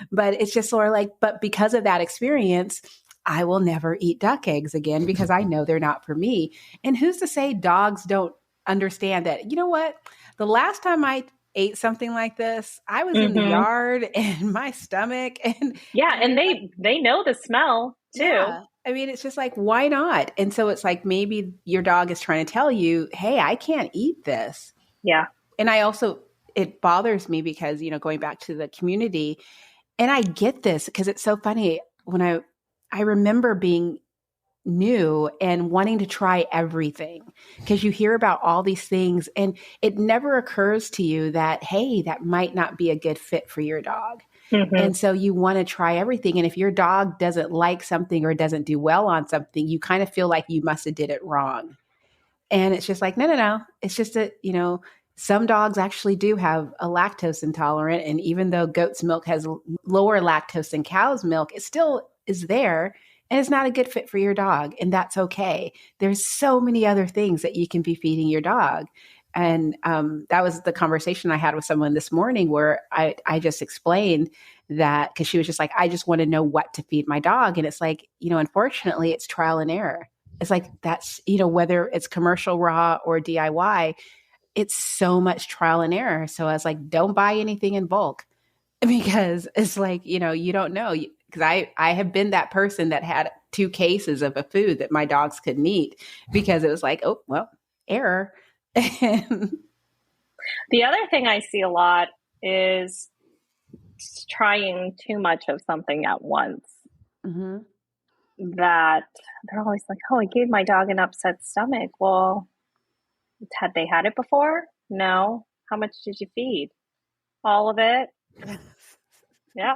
But it's just sort of like, but because of that experience, I will never eat duck eggs again because I know they're not for me. And who's to say dogs don't understand that, you know what? The last time I ate something like this, I was in the yard and my stomach and yeah, and they know the smell too. Yeah. I mean, it's just like, why not? And so it's like maybe your dog is trying to tell you, hey, I can't eat this. Yeah. And I also, it bothers me because, going back to the community, and I get this because it's so funny when I remember being new and wanting to try everything because you hear about all these things and it never occurs to you that, hey, that might not be a good fit for your dog. And so you want to try everything. And if your dog doesn't like something or doesn't do well on something, you kind of feel like you must have did it wrong. And it's just like, no. It's just that, some dogs actually do have a lactose intolerant. And even though goat's milk has lower lactose than cow's milk, it still is there. And it's not a good fit for your dog. And that's okay. There's so many other things that you can be feeding your dog. And that was the conversation I had with someone this morning where I just explained that because she was just like, I just want to know what to feed my dog. And it's like, unfortunately, it's trial and error. It's like that's, whether it's commercial raw or DIY, it's so much trial and error. So I was like, don't buy anything in bulk because it's like, you don't know. Because I have been that person that had 2 cases of a food that my dogs couldn't eat because it was like, oh, well, error. The other thing I see a lot is trying too much of something at once. That they're always like, oh, I gave my dog an upset stomach. Well, had they had it before? No. How much did you feed? All of it? Yeah,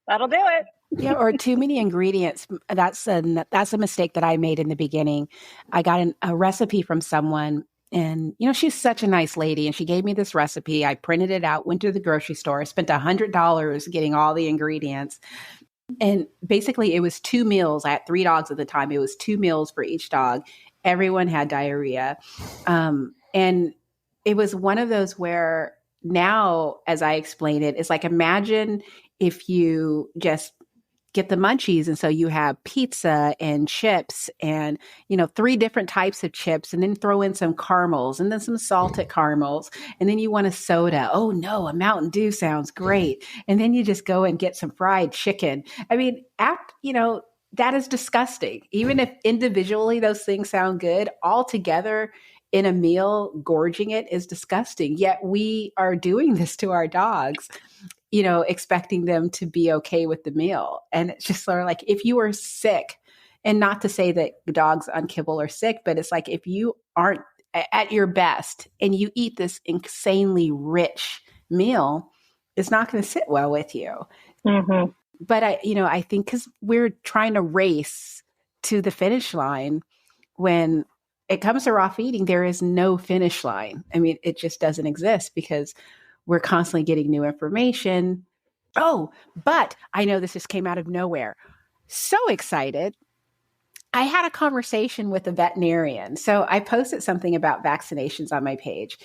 that'll do it. Yeah, or too many ingredients. That's a mistake that I made in the beginning. I got a recipe from someone and, she's such a nice lady and she gave me this recipe. I printed it out, went to the grocery store, spent $100 getting all the ingredients. And basically it was 2 meals. I had 3 dogs at the time. It was 2 meals for each dog. Everyone had diarrhea. And it was one of those where now, as I explain it, it's like, imagine if you just get the munchies. And so you have pizza and chips and, 3 different types of chips and then throw in some caramels and then some salted caramels. And then you want a soda. Oh no, a Mountain Dew sounds great. And then you just go and get some fried chicken. I mean, that is disgusting. Even if individually those things sound good, all together in a meal, gorging it is disgusting. Yet we are doing this to our dogs, expecting them to be okay with the meal. And it's just sort of like, if you are sick, and not to say that dogs on kibble are sick, but it's like, if you aren't at your best and you eat this insanely rich meal, it's not going to sit well with you. But I think because we're trying to race to the finish line, when it comes to raw feeding, there is no finish line. I mean, it just doesn't exist because we're constantly getting new information. Oh, but I know this just came out of nowhere. So excited. I had a conversation with a veterinarian. So I posted something about vaccinations on my page.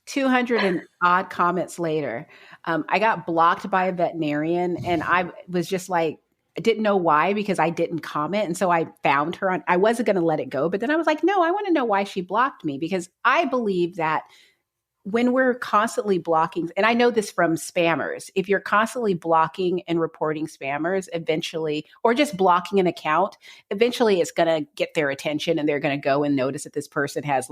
200 and odd comments later. I got blocked by a veterinarian and I was just like, I didn't know why because I didn't comment. And so I found her I wasn't going to let it go. But then I was like, no, I want to know why she blocked me because I believe that when we're constantly blocking, and I know this from spammers, if you're constantly blocking and reporting spammers, eventually, or just blocking an account, eventually it's going to get their attention and they're going to go and notice that this person has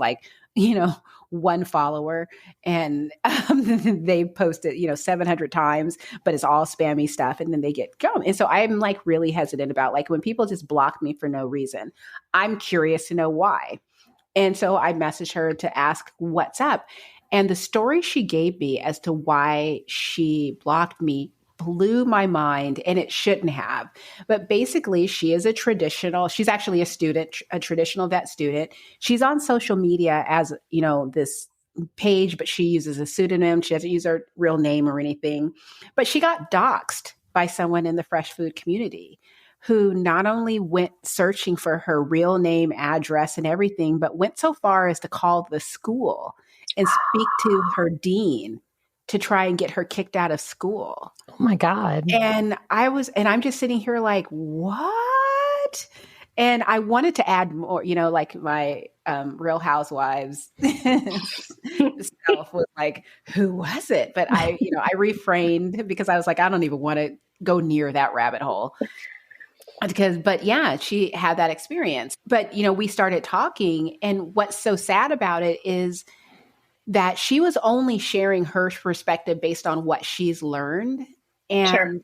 1 follower and they post it, 700 times, but it's all spammy stuff. And then they get going. And so I'm really hesitant about when people just block me for no reason. I'm curious to know why. And so I messaged her to ask what's up. And the story she gave me as to why she blocked me blew my mind, and it shouldn't have. But basically, she's actually a traditional vet student. She's on social media as, this page, but she uses a pseudonym. She doesn't use her real name or anything. But she got doxxed by someone in the fresh food community who not only went searching for her real name, address, and everything, but went so far as to call the school and speak to her dean to try and get her kicked out of school. Oh my God. And I'm just sitting here like, what? And I wanted to add more, like my Real Housewives self was like, who was it? But I refrained because I was like, I don't even want to go near that rabbit hole. But yeah, she had that experience. But, we started talking, and what's so sad about it is that she was only sharing her perspective based on what she's learned. And Sure.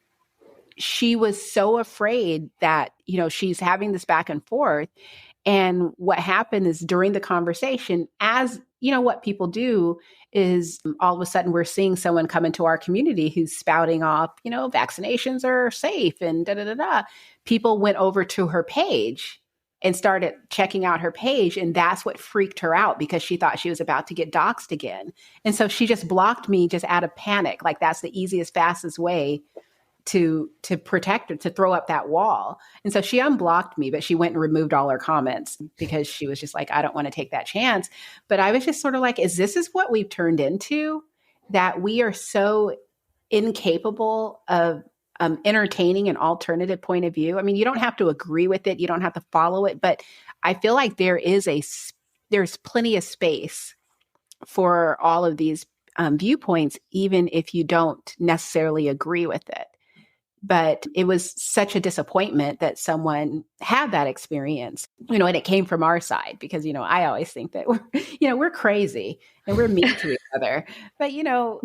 she was so afraid that, she's having this back and forth. And what happened is during the conversation, as what people do is all of a sudden we're seeing someone come into our community who's spouting off, vaccinations are safe and da da da da. People went over to her page and started checking out her page. And that's what freaked her out because she thought she was about to get doxxed again. And so she just blocked me just out of panic. Like that's the easiest, fastest way to protect her, to throw up that wall. And so she unblocked me, but she went and removed all her comments because she was just like, I don't want to take that chance. But I was just sort of like, this is what we've turned into, that we are so incapable of entertaining an alternative point of view. I mean, you don't have to agree with it. You don't have to follow it, but I feel like there's plenty of space for all of these viewpoints, even if you don't necessarily agree with it. But it was such a disappointment that someone had that experience, and it came from our side because, I always think that we're crazy and we're mean to each other. But,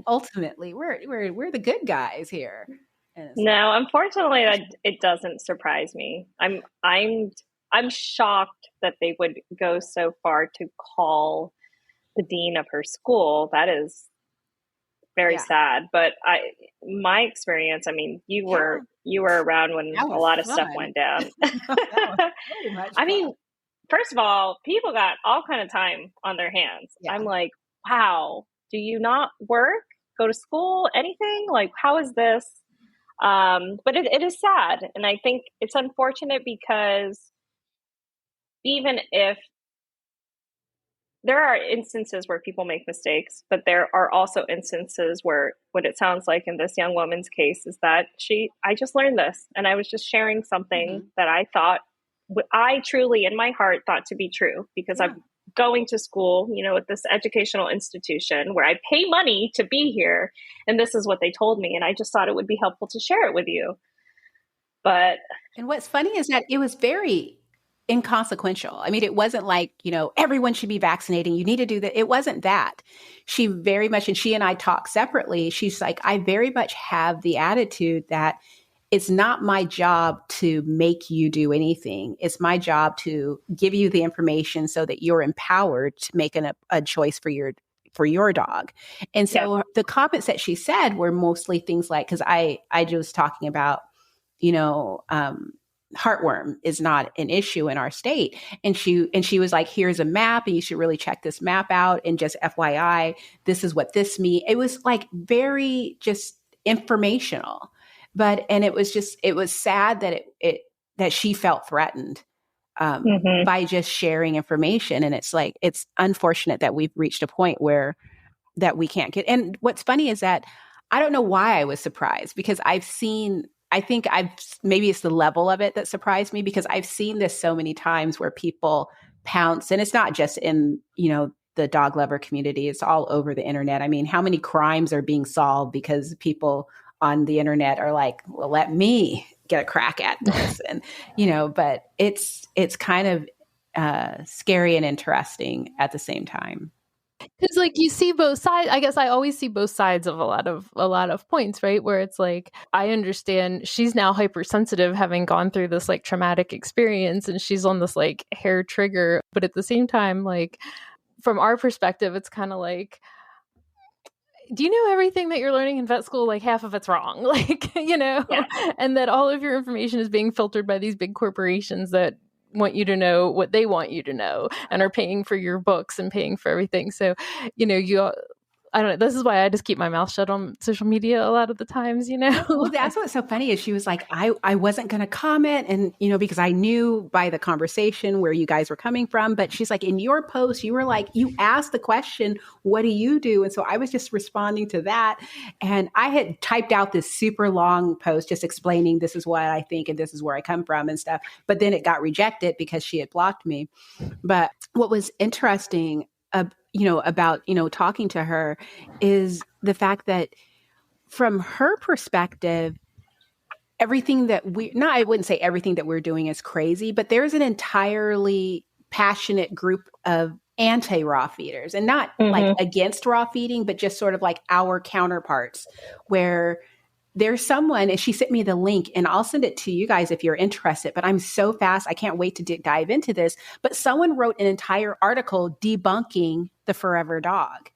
ultimately we're the good guys here. No, unfortunately, it doesn't surprise me. I'm shocked that they would go so far to call the dean of her school. That is very sad. But my experience, I mean, you were around when a lot of stuff went down. I mean, first of all, people got all kind of time on their hands. Yeah. I'm like, wow, do you not work, go to school, anything? Like, how is this? But it is sad. And I think it's unfortunate because even if there are instances where people make mistakes, but there are also instances where what it sounds like in this young woman's case is that I just learned this and I was just sharing something that I truly in my heart thought to be true because I'm going to school, at this educational institution where I pay money to be here. And this is what they told me. And I just thought it would be helpful to share it with you. And what's funny is that it was very inconsequential. I mean, it wasn't like, everyone should be vaccinating. You need to do that. It wasn't that. She very much, and she and I talked separately. She's like, I very much have the attitude that it's not my job to make you do anything. It's my job to give you the information so that you're empowered to make a choice for your dog. And so the comments that she said were mostly things like, because I was talking about, heartworm is not an issue in our state. And she was like, here's a map and you should really check this map out. And just FYI, this is what this means. It was like very just informational, and it was sad that that she felt threatened by just sharing information. And it's like, it's unfortunate that we've reached a point where that we can't get. And what's funny is that I don't know why I was surprised because maybe it's the level of it that surprised me because I've seen this so many times where people pounce, and it's not just in, the dog lover community, it's all over the internet. I mean, how many crimes are being solved because people on the internet are like, well, let me get a crack at this. And, but it's kind of scary and interesting at the same time. Because you see both sides. I guess I always see both sides of a lot of points, right? Where it's like, I understand she's now hypersensitive having gone through this traumatic experience and she's on this hair trigger. But at the same time, from our perspective, it's kind of like, do you know everything that you're learning in vet school? Half of it's wrong, and that all of your information is being filtered by these big corporations that want you to know what they want you to know and are paying for your books and paying for everything. So, I don't know. This is why I just keep my mouth shut on social media a lot of the times, Well, that's what's so funny is she was like, I wasn't going to comment. And, because I knew by the conversation where you guys were coming from, but she's like, in your post, you were like, you asked the question, what do you do? And so I was just responding to that. And I had typed out this super long post just explaining this is what I think and this is where I come from and stuff. But then it got rejected because she had blocked me. But what was interesting about, talking to her is the fact that from her perspective, everything that I wouldn't say everything that we're doing is crazy, but there's an entirely passionate group of anti-raw feeders and not like against raw feeding, but just sort of like our counterparts where there's someone, and she sent me the link, and I'll send it to you guys if you're interested, but I'm so fast. I can't wait to dive into this. But someone wrote an entire article debunking the forever dog.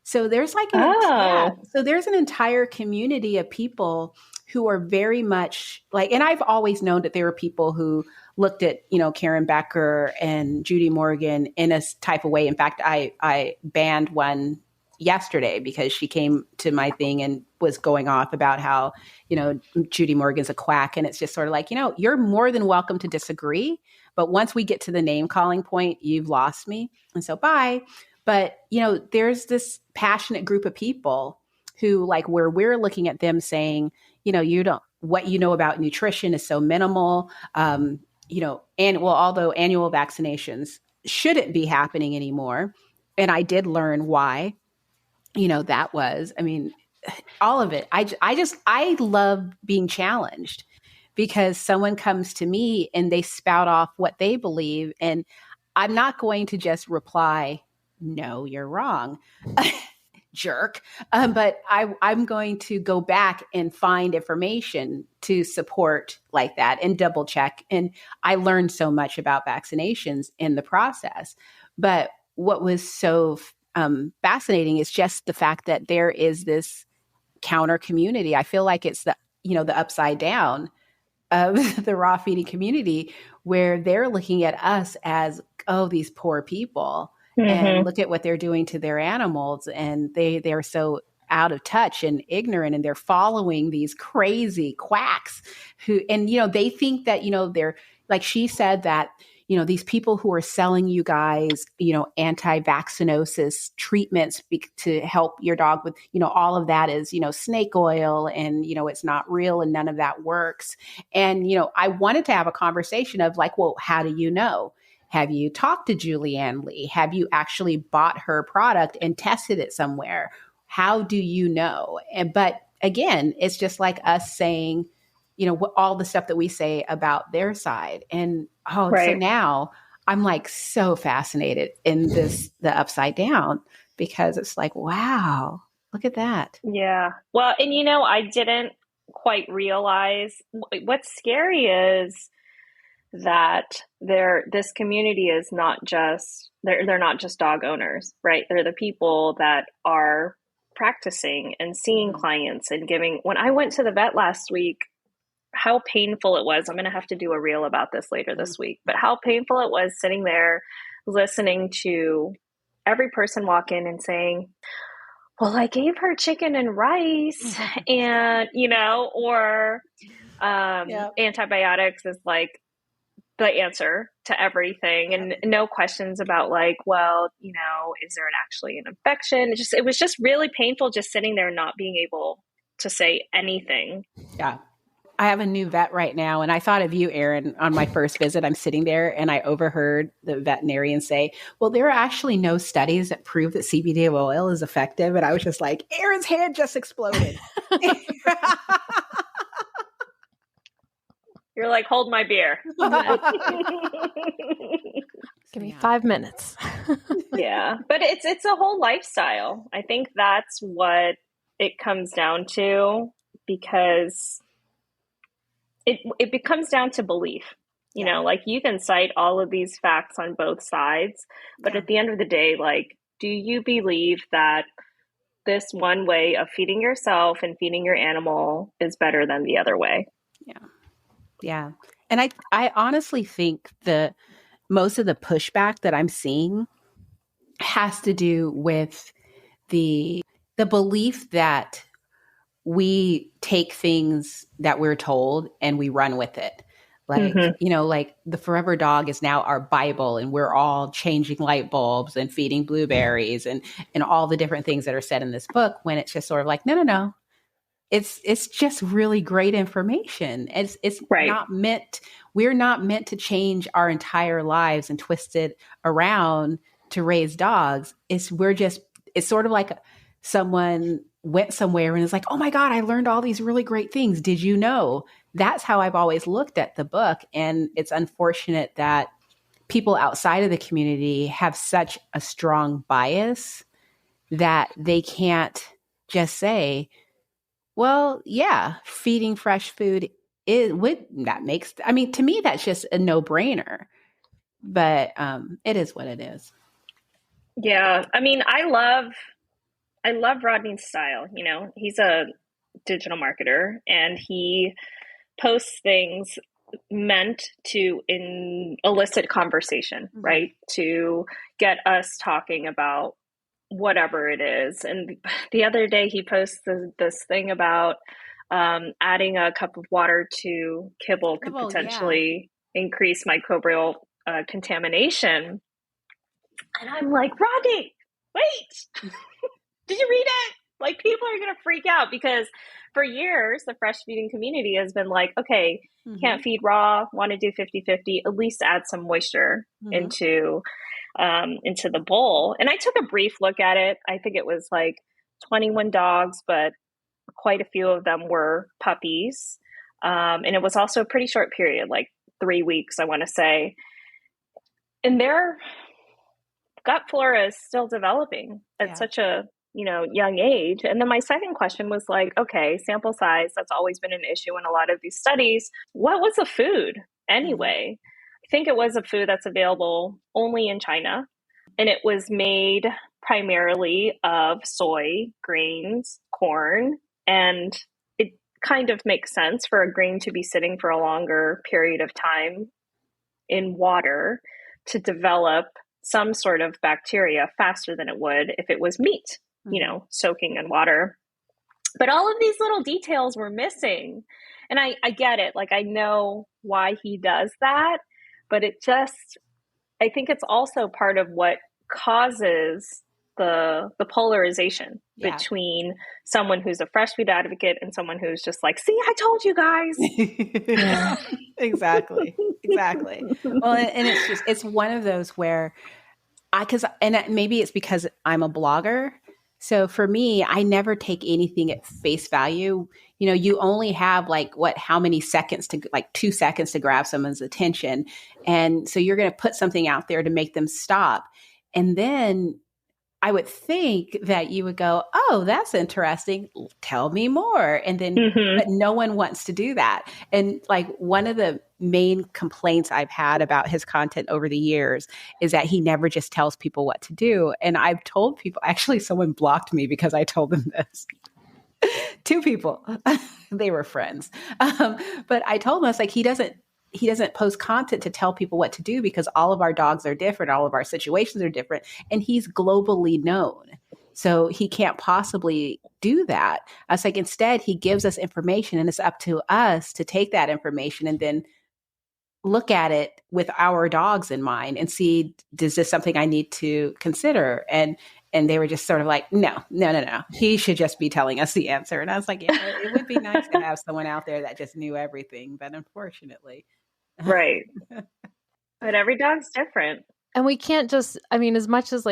So there's like there's an entire community of people who are very much like, and I've always known that there were people who looked at, Karen Becker and Judy Morgan in a type of way. In fact, I banned one yesterday because she came to my thing and was going off about how, Judy Morgan's a quack. And it's just sort of like, you're more than welcome to disagree. But once we get to the name calling point, you've lost me. And so bye. But, there's this passionate group of people who like where we're looking at them saying, what you know about nutrition is so minimal, and although annual vaccinations shouldn't be happening anymore. And I did learn why, that was, all of it. I love being challenged because someone comes to me and they spout off what they believe. And I'm not going to just reply, no, you're wrong, jerk. But I'm going to go back and find information to support like that and double check. And I learned so much about vaccinations in the process. But what was so fascinating is just the fact that there is this counter community. I feel like it's the upside down of the raw feeding community where they're looking at us as, oh, these poor people. And look at what they're doing to their animals. And they're so out of touch and ignorant, and they're following these crazy quacks who, and, they think that, they're like, she said that, these people who are selling you guys, anti-vaccinosis treatments to help your dog with, all of that is, snake oil and, it's not real and none of that works. And, I wanted to have a conversation of like, well, how do you know? Have you talked to Julianne Lee? Have you actually bought her product and tested it somewhere? How do you know? But again, it's just like us saying, all the stuff that we say about their side. And so now I'm like so fascinated in the upside down, because it's like, wow, look at that. Yeah. Well, and I didn't quite realize what's scary is that this community is not just, they're not just dog owners, right? They're the people that are practicing and seeing clients and giving. When I went to the vet last week, how painful it was. I'm going to have to do a reel about this later this week, but how painful it was sitting there listening to every person walk in and saying, well, I gave her chicken and rice and, or antibiotics is like the answer to everything, and no questions about like, well, is there actually an infection? It was just really painful just sitting there not being able to say anything. Yeah. I have a new vet right now, and I thought of you, Erin, on my first visit. I'm sitting there and I overheard the veterinarian say, well, there are actually no studies that prove that CBD oil is effective. And I was just like, Erin's head just exploded. You're like, hold my beer. Give me 5 minutes. Yeah. But it's a whole lifestyle. I think that's what it comes down to, because it becomes down to belief. Like you can cite all of these facts on both sides, but at the end of the day, like, do you believe that this one way of feeding yourself and feeding your animal is better than the other way? Yeah. Yeah. And I honestly think most of the pushback that I'm seeing has to do with the the belief that we take things that we're told and we run with it. Like, like the Forever Dog is now our Bible, and we're all changing light bulbs and feeding blueberries and all the different things that are said in this book, when it's just sort of like, no. It's just really great information. It's Right. not meant, we're not meant to change our entire lives and twist it around to raise dogs. It's sort of like someone went somewhere and is like, oh my God, I learned all these really great things. Did you know? That's how I've always looked at the book. And it's unfortunate that people outside of the community have such a strong bias that they can't just say, well, yeah, feeding fresh food to me, that's just a no-brainer. But it is what it is. Yeah. I mean, I love Rodney's style. He's a digital marketer, and he posts things meant to elicit conversation, right? To get us talking about whatever it is. And the other day he posts this thing about adding a cup of water to kibble could potentially increase microbial contamination. And I'm like, Rodney, wait, did you read it? Like, people are going to freak out, because for years, the fresh feeding community has been like, okay, can't feed raw, want to do 50-50, at least add some moisture into the bowl. And I took a brief look at it. I think it was like 21 dogs, but quite a few of them were puppies. And it was also a pretty short period, like 3 weeks, I want to say. And their gut flora is still developing at such a young age. And then my second question was like, okay, sample size, that's always been an issue in a lot of these studies. What was the food anyway? I think it was a food that's available only in China, and it was made primarily of soy, grains, corn, and it kind of makes sense for a grain to be sitting for a longer period of time in water to develop some sort of bacteria faster than it would if it was meat, soaking in water. But all of these little details were missing. And I get it. Like, I know why he does that, but I think it's also part of what causes the polarization between someone who's a fresh food advocate and someone who's just like, see, I told you guys. Exactly. Well, and it's one of those where maybe it's because I'm a blogger. So for me, I never take anything at face value. You only have how many seconds 2 seconds to grab someone's attention. And so you're going to put something out there to make them stop. And then I would think that you would go, oh, that's interesting. Tell me more. And then, but no one wants to do that. And one of the main complaints I've had about his content over the years is that he never just tells people what to do. And I've told people, actually, someone blocked me because I told them this. 2 people, they were friends. But I told him, I was like, he doesn't post content to tell people what to do, because all of our dogs are different. All of our situations are different. And he's globally known. So he can't possibly do that. I was like, instead, he gives us information, and it's up to us to take that information and then look at it with our dogs in mind and see, is this something I need to consider? And they were just sort of like, no. He should just be telling us the answer. And I was like, yeah, it would be nice to have someone out there that just knew everything. But unfortunately. Right. But every dog's different. And we can't just, as much as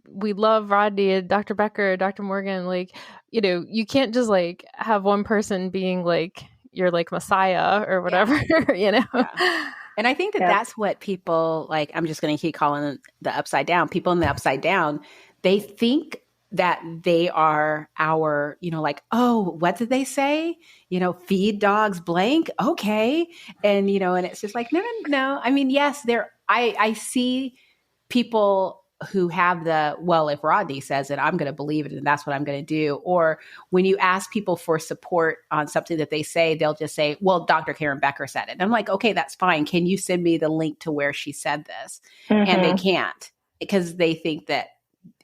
we love Rodney and Dr. Becker, Dr. Morgan, you can't just have one person being you're Messiah or whatever, Yeah. And I think that's what people I'm just going to keep calling the upside down. People in the upside down, they think that they are our, oh, what did they say? Feed dogs blank. Okay. And, and it's just no. Yes, I see people who have if Rodney says it, I'm going to believe it and that's what I'm going to do. Or when you ask people for support on something that they say, they'll just say, well, Dr. Karen Becker said it. And I'm like, okay, that's fine. Can you send me the link to where she said this? And they can't, because they think that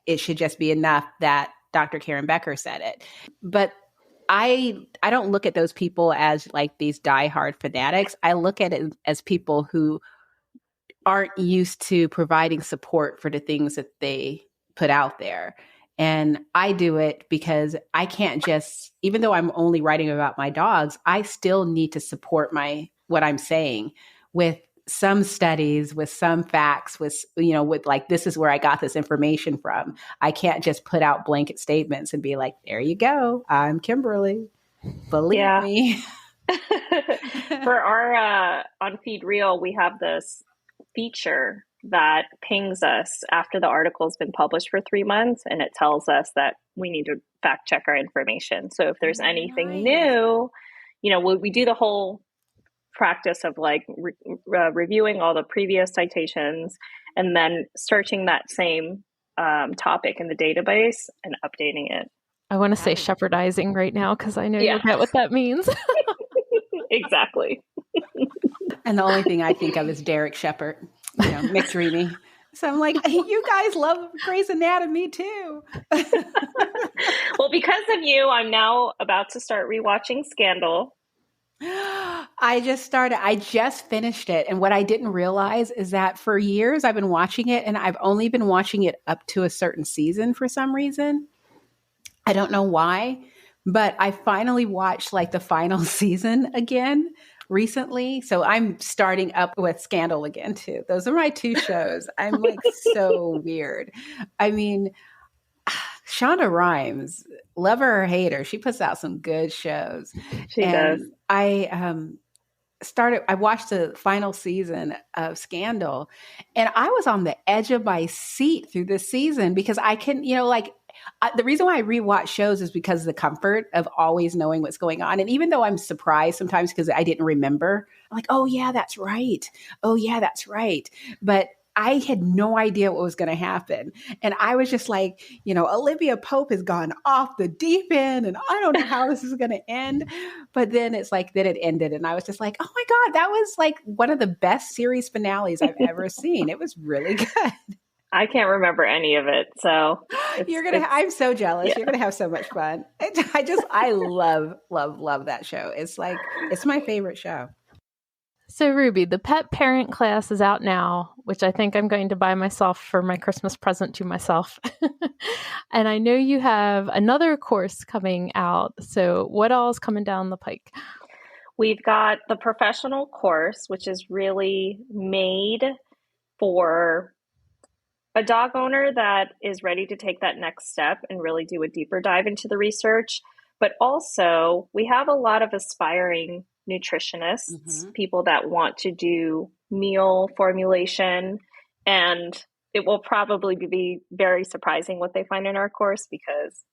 it should just be enough that Dr. Karen Becker said it. But I don't look at those people as like these diehard fanatics. I look at it as people who aren't used to providing support for the things that they put out there. And I do it because I can't just, even though I'm only writing about my dogs, I still need to support what I'm saying with some studies, with some facts, with like, this is where I got this information from. I can't just put out blanket statements and be like, there you go, I'm Kimberly. Believe me. For our on Feed Real, we have this feature that pings us after the article's been published for 3 months, and it tells us that we need to fact check our information. So if there's anything new, we do the whole practice of like reviewing all the previous citations and then searching that same topic in the database and updating it. I want to say shepherdizing right now because I know you get what that means. Exactly. And the only thing I think of is Derek Shepherd, McDreamy. So I'm like, you guys love Grey's Anatomy too. Well, because of you, I'm now about to start rewatching Scandal. I just finished it. And what I didn't realize is that for years I've been watching it and I've only been watching it up to a certain season for some reason. I don't know why, but I finally watched like the final season again recently. So I'm starting up with Scandal again too. Those are my two shows. I'm like so weird. I mean, Shonda Rhimes, love her or hate her, she puts out some good shows. She does. I watched the final season of Scandal and I was on the edge of my seat through this season because I can, the reason why I rewatch shows is because of the comfort of always knowing what's going on. And even though I'm surprised sometimes because I didn't remember, I'm like, oh yeah, that's right. Oh yeah, that's right. But I had no idea what was going to happen. And I was just like, Olivia Pope has gone off the deep end and I don't know how this is going to end. But then then it ended. And I was just like, oh my God, that was like one of the best series finales I've ever seen. It was really good. I can't remember any of it. So I'm so jealous. Yeah. You're going to have so much fun. I love that show. It's my favorite show. So Ruby, the pet parent class is out now, which I think I'm going to buy myself for my Christmas present to myself. And I know you have another course coming out. So what all is coming down the pike? We've got the professional course, which is really made for a dog owner that is ready to take that next step and really do a deeper dive into the research. But also, we have a lot of aspiring nutritionists, people that want to do meal formulation, and it will probably be very surprising what they find in our course because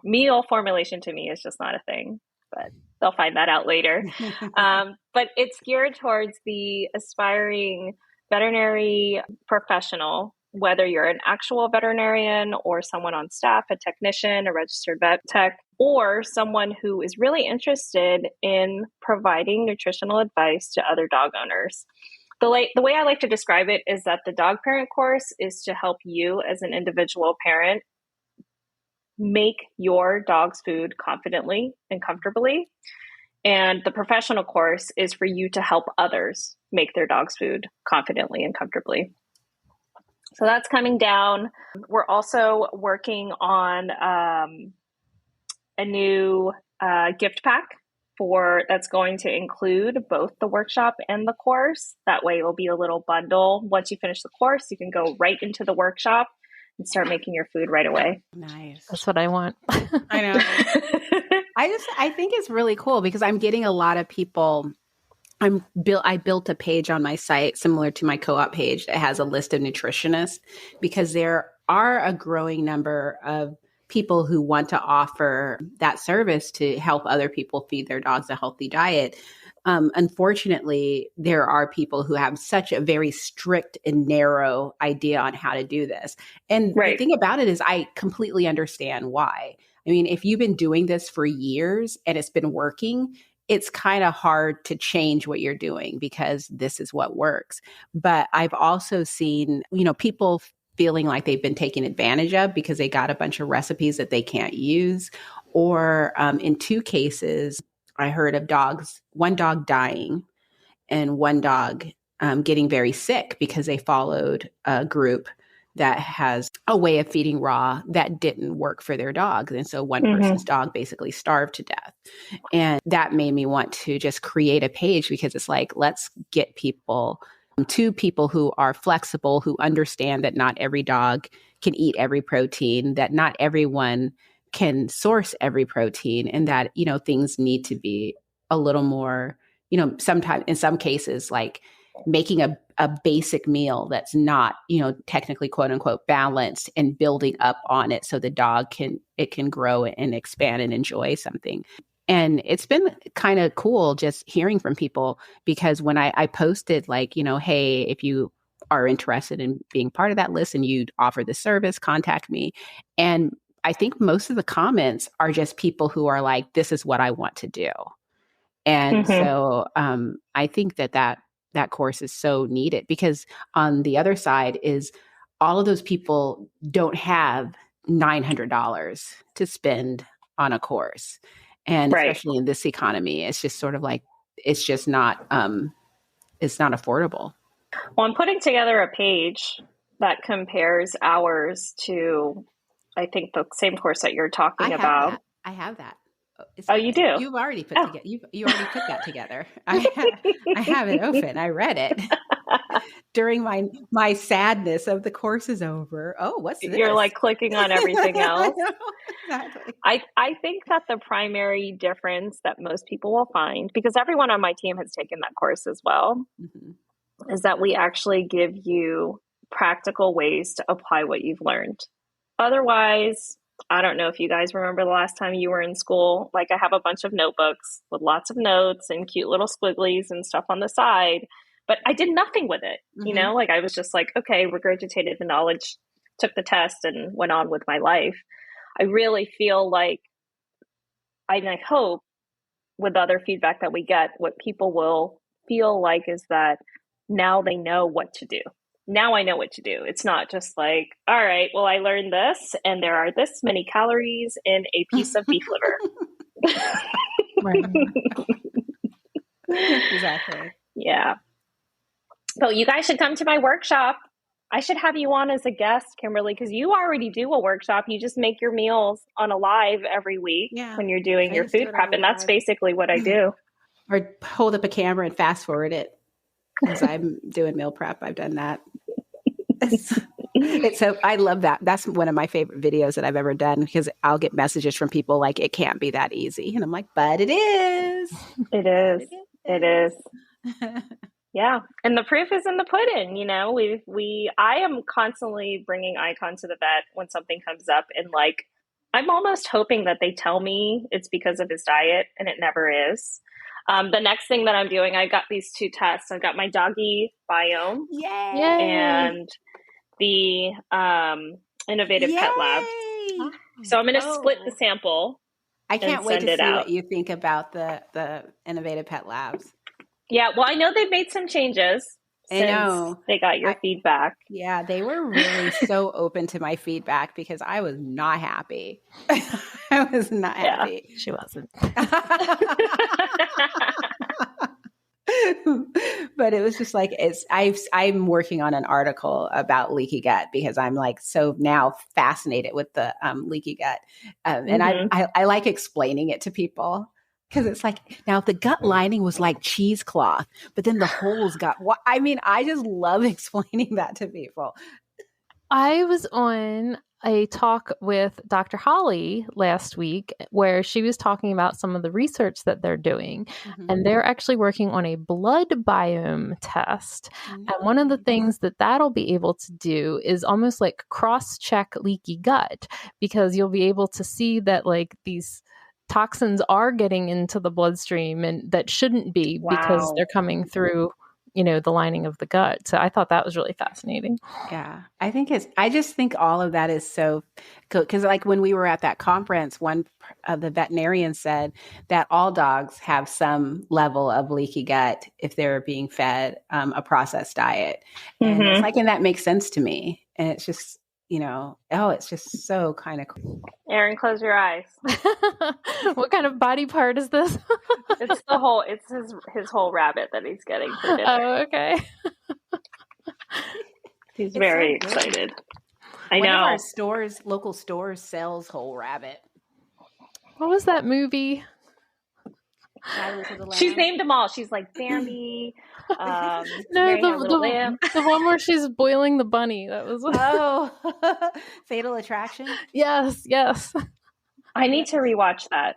meal formulation to me is just not a thing, but they'll find that out later. But it's geared towards the aspiring veterinary professional, whether you're an actual veterinarian or someone on staff, a technician, a registered vet tech, or someone who is really interested in providing nutritional advice to other dog owners. The way I like to describe it is that the dog parent course is to help you as an individual parent make your dog's food confidently and comfortably. And the professional course is for you to help others make their dog's food confidently and comfortably. So that's coming down. We're also working on a new gift pack that's going to include both the workshop and the course. That way it will be a little bundle. Once you finish the course, you can go right into the workshop and start making your food right away. Nice. That's what I want. I know. I think it's really cool because I'm getting a lot of people. I built a page on my site similar to my co-op page that has a list of nutritionists because there are a growing number of people who want to offer that service to help other people feed their dogs a healthy diet. Unfortunately, there are people who have such a very strict and narrow idea on how to do this. And The thing about it is I completely understand why. I mean, if you've been doing this for years and it's been working, it's kind of hard to change what you're doing because this is what works. But I've also seen, people feeling like they've been taken advantage of because they got a bunch of recipes that they can't use. Or in 2 cases, I heard of one dog dying and one dog getting very sick because they followed a group that has a way of feeding raw that didn't work for their dogs. And so one person's dog basically starved to death. And that made me want to just create a page because it's like, let's get people to people who are flexible, who understand that not every dog can eat every protein, that not everyone can source every protein, and that, things need to be a little more, sometimes in some cases, like making a basic meal that's not, technically quote unquote balanced and building up on it so the dog can grow and expand and enjoy something. And it's been kind of cool just hearing from people, because when I posted like, hey, if you are interested in being part of that list and you'd offer the service, contact me. And I think most of the comments are just people who are like, this is what I want to do. And so I think that course is so needed, because on the other side is all of those people don't have $900 to spend on a course. And especially in this economy, it's just sort of like, it's just not, it's not affordable. Well, I'm putting together a page that compares ours to, I think, the same course that you're talking about. I have that. Oh, you do? You've already put together. You already put that together. I have it open. I read it during my sadness of the course is over. Oh, what's this? You're like clicking on everything else. Exactly. I think that the primary difference that most people will find, because everyone on my team has taken that course as well, is that we actually give you practical ways to apply what you've learned. Otherwise, I don't know if you guys remember the last time you were in school. Like, I have a bunch of notebooks with lots of notes and cute little squigglies and stuff on the side, but I did nothing with it. Like, I was just like, okay, regurgitated the knowledge, took the test, and went on with my life. I really feel like, and I hope with other feedback that we get, what people will feel like is that now they know what to do. Now I know what to do. It's not just like, all right, well, I learned this, and there are this many calories in a piece of beef liver. Right. Exactly. Yeah. But you guys should come to my workshop. I should have you on as a guest, Kimberly, because you already do a workshop. You just make your meals on a live every week when you're doing your food prep. And that's basically what I do. Or hold up a camera and fast forward it. As I'm doing meal prep, I've done that. So I love that. That's one of my favorite videos that I've ever done, because I'll get messages from people like, it can't be that easy. And I'm like, but it is. It is. It is. Yeah. And the proof is in the pudding. I am constantly bringing Icon to the vet when something comes up, and like, I'm almost hoping that they tell me it's because of his diet, and it never is. The next thing that I'm doing, I got these 2 tests. I've got my doggy biome and the innovative pet lab. So I'm going to split the sample. I can't wait to see what you think about the innovative pet labs. Yeah, well, I know they've made some changes since they got your feedback. Yeah, they were really so open to my feedback, because I was not happy. I was not happy. She wasn't. But it was just like, I'm working on an article about leaky gut, because I'm like so now fascinated with the leaky gut. And I like explaining it to people. Because it's like, now if the gut lining was like cheesecloth, but then the holes I just love explaining that to people. I was on a talk with Dr. Holly last week where she was talking about some of the research that they're doing. And they're actually working on a blood biome test. And one of the things that that'll be able to do is almost like cross-check leaky gut, because you'll be able to see that like these toxins are getting into the bloodstream and that shouldn't be, because they're coming through, the lining of the gut. So I thought that was really fascinating. Yeah. I just think all of that is so cool. Because like when we were at that conference, one of the veterinarians said that all dogs have some level of leaky gut if they're being fed a processed diet. And it's like, and that makes sense to me. And it's just, it's just so kind of cool. Erin, close your eyes. What kind of body part is this? It's his whole rabbit that he's getting for dinner. Oh, okay. He's very excited. I know. One of our local stores sells whole rabbit. What was that movie? Silence of the Lambs. She's named them all. She's like Bambi. No, the one where she's boiling the bunny. That was Fatal Attraction. Yes. I need to rewatch that.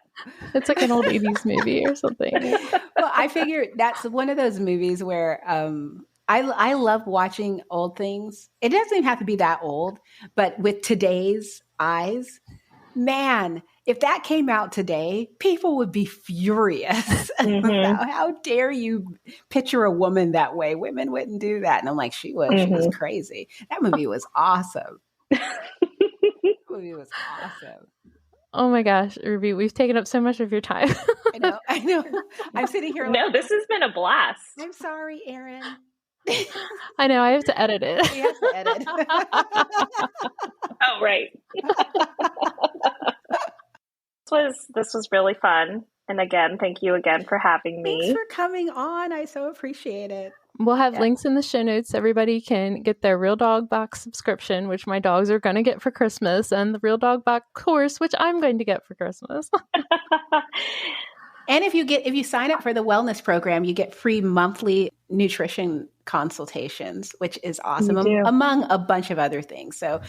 It's like an old 80s movie or something. Well, I figure that's one of those movies where I love watching old things. It doesn't even have to be that old, but with today's eyes, man, if that came out today, people would be furious about how dare you picture a woman that way. Women wouldn't do that. And I'm like, she was. She was crazy. That movie was awesome. Oh my gosh, Ruby, we've taken up so much of your time. I know. I'm sitting here. No, this has been a blast. I'm sorry, Erin. I know. I have to edit it. We have to edit. Oh, right. This was really fun. And again, thank you again for having me. Thanks for coming on. I so appreciate it. We'll have links in the show notes. Everybody can get their Real Dog Box subscription, which my dogs are going to get for Christmas, and the Real Dog Box course, which I'm going to get for Christmas. And if you sign up for the wellness program, you get free monthly nutrition consultations, which is awesome, among a bunch of other things. So,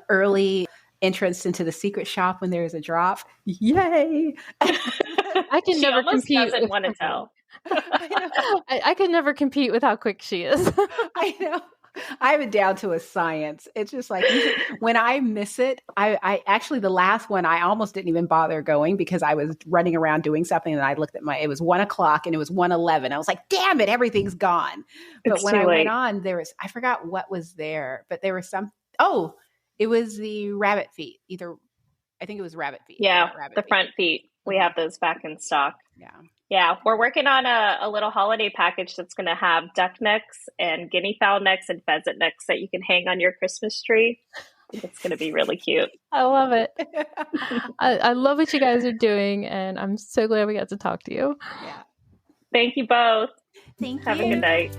early entrance into the secret shop when there's a drop. Yay! I can never compete. Doesn't want to tell. I could never compete with how quick she is. I know. I have it down to a science. It's just like when I miss it, I actually, the last one, I almost didn't even bother going because I was running around doing something and I looked at it was 1:00 and it was 1:11. I was like, damn it, everything's gone. But when I went on, I forgot what was there, but there was it was the rabbit feet. I think it was rabbit feet. Yeah, front feet. We have those back in stock. Yeah, we're working on a little holiday package that's going to have duck necks and guinea fowl necks and pheasant necks that you can hang on your Christmas tree. I think it's going to be really cute. I love it. I love what you guys are doing, and I'm so glad we got to talk to you. Yeah. Thank you both. Thank you. Have a good night.